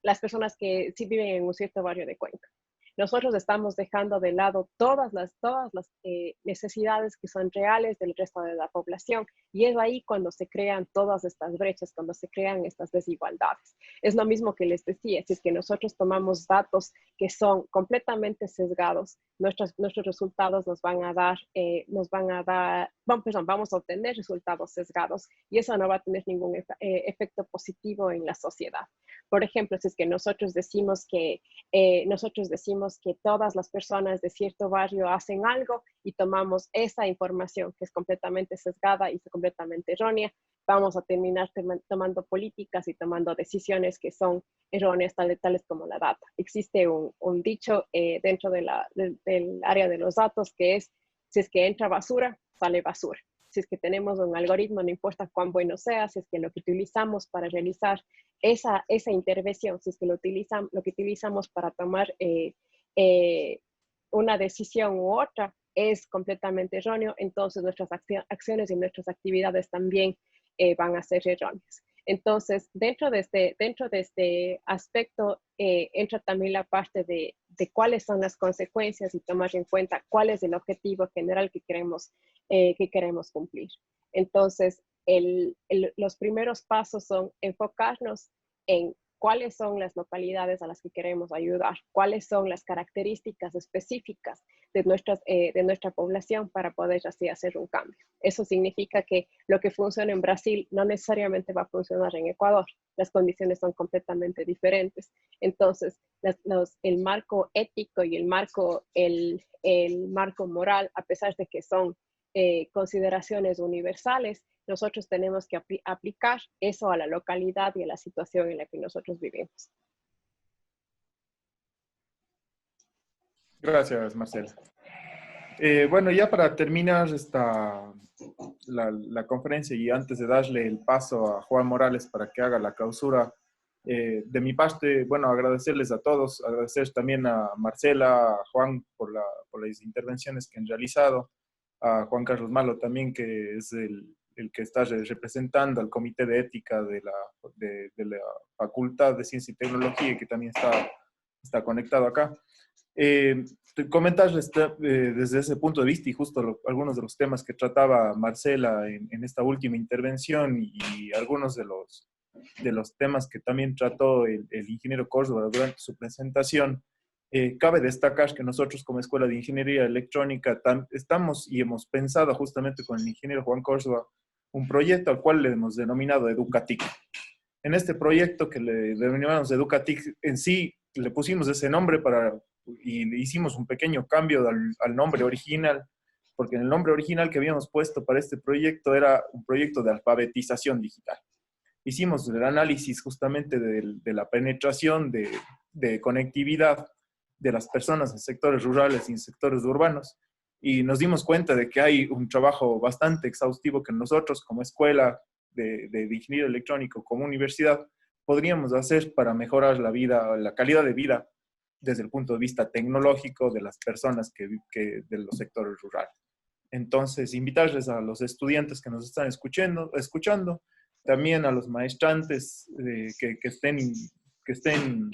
las personas que sí viven en un cierto barrio de Cuenca. Nosotros estamos dejando de lado todas las necesidades que son reales del resto de la población, y es ahí cuando se crean todas estas brechas, cuando se crean estas desigualdades. Es lo mismo que les decía, si es que nosotros tomamos datos que son completamente sesgados, nuestros resultados vamos a obtener resultados sesgados, y eso no va a tener ningún efecto positivo en la sociedad. Por ejemplo, si es que nosotros decimos que todas las personas de cierto barrio hacen algo y tomamos esa información que es completamente sesgada y completamente errónea, vamos a terminar tomando políticas y tomando decisiones que son erróneas, tales como la data. Existe un dicho dentro del área de los datos que es: si es que entra basura, sale basura. Si es que tenemos un algoritmo, no importa cuán bueno sea, si es que lo que utilizamos para realizar esa intervención, si es que lo que utilizamos para tomar una decisión u otra es completamente erróneo, entonces nuestras acciones y nuestras actividades también van a ser erróneas. Entonces, dentro de este aspecto entra también la parte de cuáles son las consecuencias y tomar en cuenta cuál es el objetivo general que queremos cumplir. Entonces, los primeros pasos son enfocarnos en cuáles son las localidades a las que queremos ayudar, cuáles son las características específicas de nuestra población para poder así hacer un cambio. Eso significa que lo que funciona en Brasil no necesariamente va a funcionar en Ecuador. Las condiciones son completamente diferentes. Entonces, el marco ético y el marco moral, a pesar de que son consideraciones universales, nosotros tenemos que aplicar eso a la localidad y a la situación en la que nosotros vivimos. Gracias, Marcela. Bueno, ya para terminar la conferencia y antes de darle el paso a Juan Morales para que haga la clausura, de mi parte, bueno, agradecerles a todos, agradecer también a Marcela, a Juan por las intervenciones que han realizado, a Juan Carlos Malo también, que es el que está representando al Comité de Ética de la Facultad de Ciencia y Tecnología y que también está conectado acá. Comentarles desde ese punto de vista y justo algunos de los temas que trataba Marcela en esta última intervención y algunos de los temas que también trató el ingeniero Córdoba durante su presentación. Cabe destacar que nosotros como Escuela de Ingeniería Electrónica estamos y hemos pensado justamente con el ingeniero Juan Córdoba un proyecto al cual le hemos denominado Educatic. En este proyecto que le denominamos Educatic, en sí le pusimos ese nombre y le hicimos un pequeño cambio al nombre original, porque el nombre original que habíamos puesto para este proyecto era un proyecto de alfabetización digital. Hicimos el análisis justamente de la penetración de conectividad de las personas en sectores rurales y en sectores urbanos, y nos dimos cuenta de que hay un trabajo bastante exhaustivo que nosotros como escuela de ingeniero electrónico, como universidad, podríamos hacer para mejorar la calidad de vida desde el punto de vista tecnológico de las personas de los sectores rurales. Entonces, invitarles a los estudiantes que nos están escuchando, también a los maestrantes que estén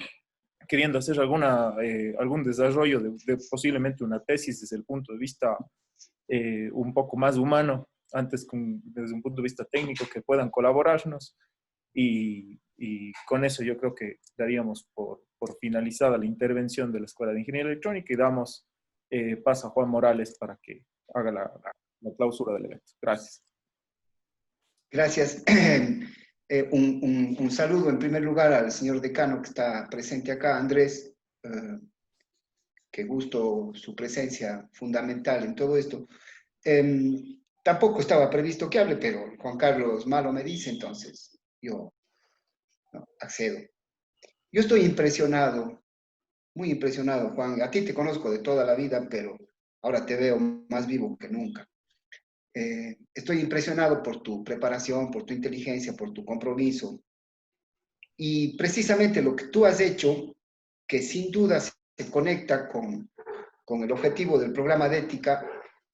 queriendo hacer algún desarrollo de posiblemente una tesis desde el punto de vista un poco más humano, desde un punto de vista técnico, que puedan colaborarnos. Y con eso yo creo que daríamos por finalizada la intervención de la Escuela de Ingeniería Electrónica y damos paso a Juan Morales para que haga la clausura del evento. Gracias. Gracias. Un saludo en primer lugar al señor decano que está presente acá, Andrés. Qué gusto su presencia fundamental en todo esto. Tampoco estaba previsto que hable, pero Juan Carlos Malo me dice, entonces yo accedo. Yo estoy impresionado, muy impresionado, Juan. A ti te conozco de toda la vida, pero ahora te veo más vivo que nunca. Estoy impresionado por tu preparación, por tu inteligencia, por tu compromiso. Y precisamente lo que tú has hecho, que sin duda se conecta con el objetivo del programa de ética,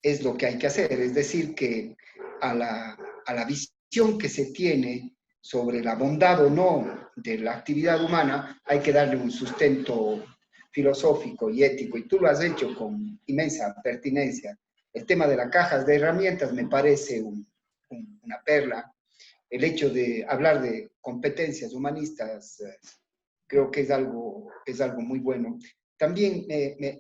es lo que hay que hacer. Es decir, que a la visión que se tiene sobre la bondad o no de la actividad humana, hay que darle un sustento filosófico y ético. Y tú lo has hecho con inmensa pertinencia. El tema de las cajas de herramientas me parece una perla. El hecho de hablar de competencias humanistas creo que es algo muy bueno. También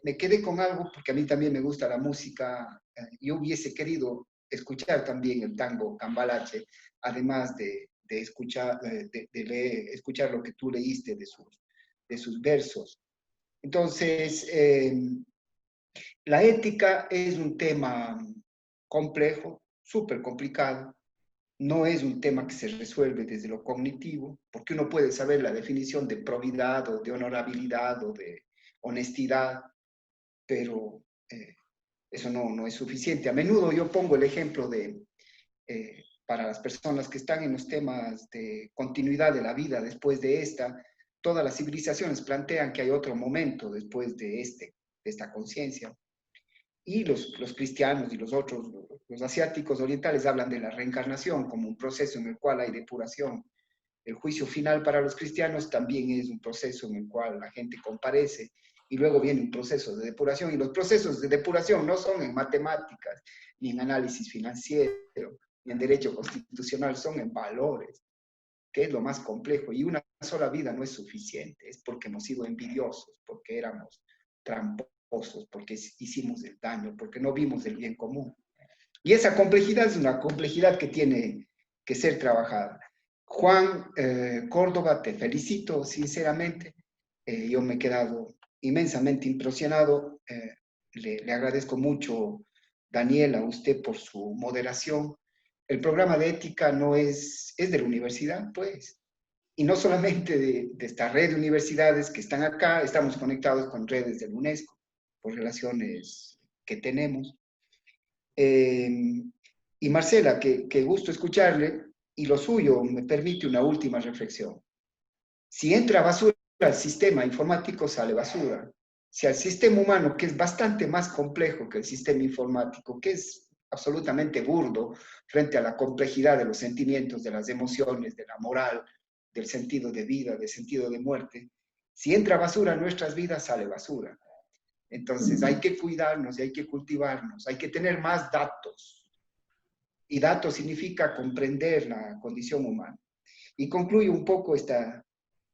me quedé con algo, porque a mí también me gusta la música. Yo hubiese querido escuchar también el tango Cambalache, además de escuchar lo que tú leíste de sus versos. Entonces, la ética es un tema complejo, súper complicado. No es un tema que se resuelve desde lo cognitivo, porque uno puede saber la definición de probidad o de honorabilidad o de honestidad, pero eso no es suficiente. A menudo yo pongo el ejemplo para las personas que están en los temas de continuidad de la vida después de esta, todas las civilizaciones plantean que hay otro momento después de esta conciencia. Y los cristianos y los asiáticos orientales hablan de la reencarnación como un proceso en el cual hay depuración. El juicio final para los cristianos también es un proceso en el cual la gente comparece y luego viene un proceso de depuración. Y los procesos de depuración no son en matemáticas, ni en análisis financiero, ni en derecho constitucional, son en valores, que es lo más complejo. Y una sola vida no es suficiente, es porque hemos sido envidiosos, porque éramos tramposos, porque hicimos el daño, porque no vimos el bien común. Y esa complejidad es una complejidad que tiene que ser trabajada. Juan Córdoba, te felicito sinceramente. Yo me he quedado inmensamente impresionado. Le agradezco mucho, Daniel, a usted por su moderación. El programa de ética no es de la universidad, pues. Y no solamente de esta red de universidades que están acá, estamos conectados con redes de la UNESCO, por relaciones que tenemos. Y Marcela, que gusto escucharle, y lo suyo me permite una última reflexión. Si entra basura al sistema informático, sale basura. Si al sistema humano, que es bastante más complejo que el sistema informático, que es absolutamente burdo frente a la complejidad de los sentimientos, de las emociones, de la moral, del sentido de vida, del sentido de muerte, si entra basura en nuestras vidas, sale basura. Entonces hay que cuidarnos y hay que cultivarnos, hay que tener más datos. Y datos significa comprender la condición humana. Y concluyo un poco esta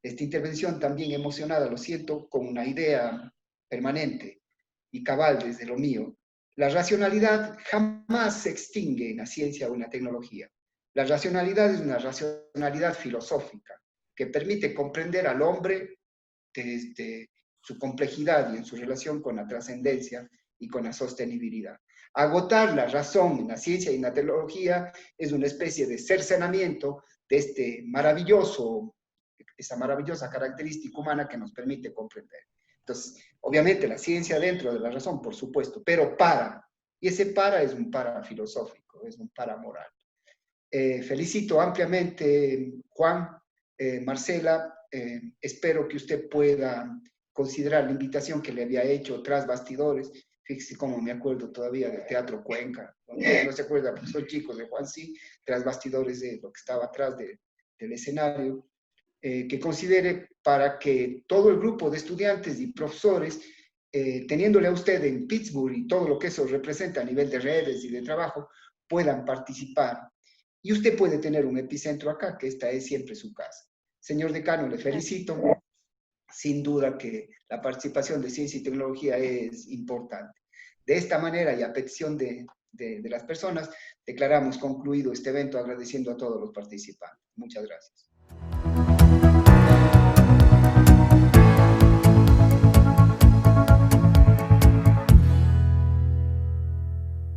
intervención también emocionada, lo siento, con una idea permanente y cabal desde lo mío. La racionalidad jamás se extingue en la ciencia o en la tecnología. La racionalidad es una racionalidad filosófica que permite comprender al hombre desde su complejidad y en su relación con la trascendencia y con la sostenibilidad. Agotar la razón en la ciencia y en la tecnología es una especie de cercenamiento de esa maravillosa característica humana que nos permite comprender. Entonces, obviamente la ciencia dentro de la razón, por supuesto, pero para. Y ese para es un para filosófico, es un para moral. Felicito ampliamente, Juan, Marcela, espero que usted pueda considerar la invitación que le había hecho tras bastidores. Fíjese cómo me acuerdo todavía del Teatro Cuenca. No se acuerda, pues soy chico de Juan, sí, tras bastidores de lo que estaba atrás del escenario. Que considere para que todo el grupo de estudiantes y profesores, teniéndole a usted en Pittsburgh y todo lo que eso representa a nivel de redes y de trabajo, puedan participar. Y usted puede tener un epicentro acá, que esta es siempre su casa. Señor decano, le felicito. Sin duda que la participación de ciencia y tecnología es importante. De esta manera y a petición de las personas, declaramos concluido este evento agradeciendo a todos los participantes. Muchas gracias.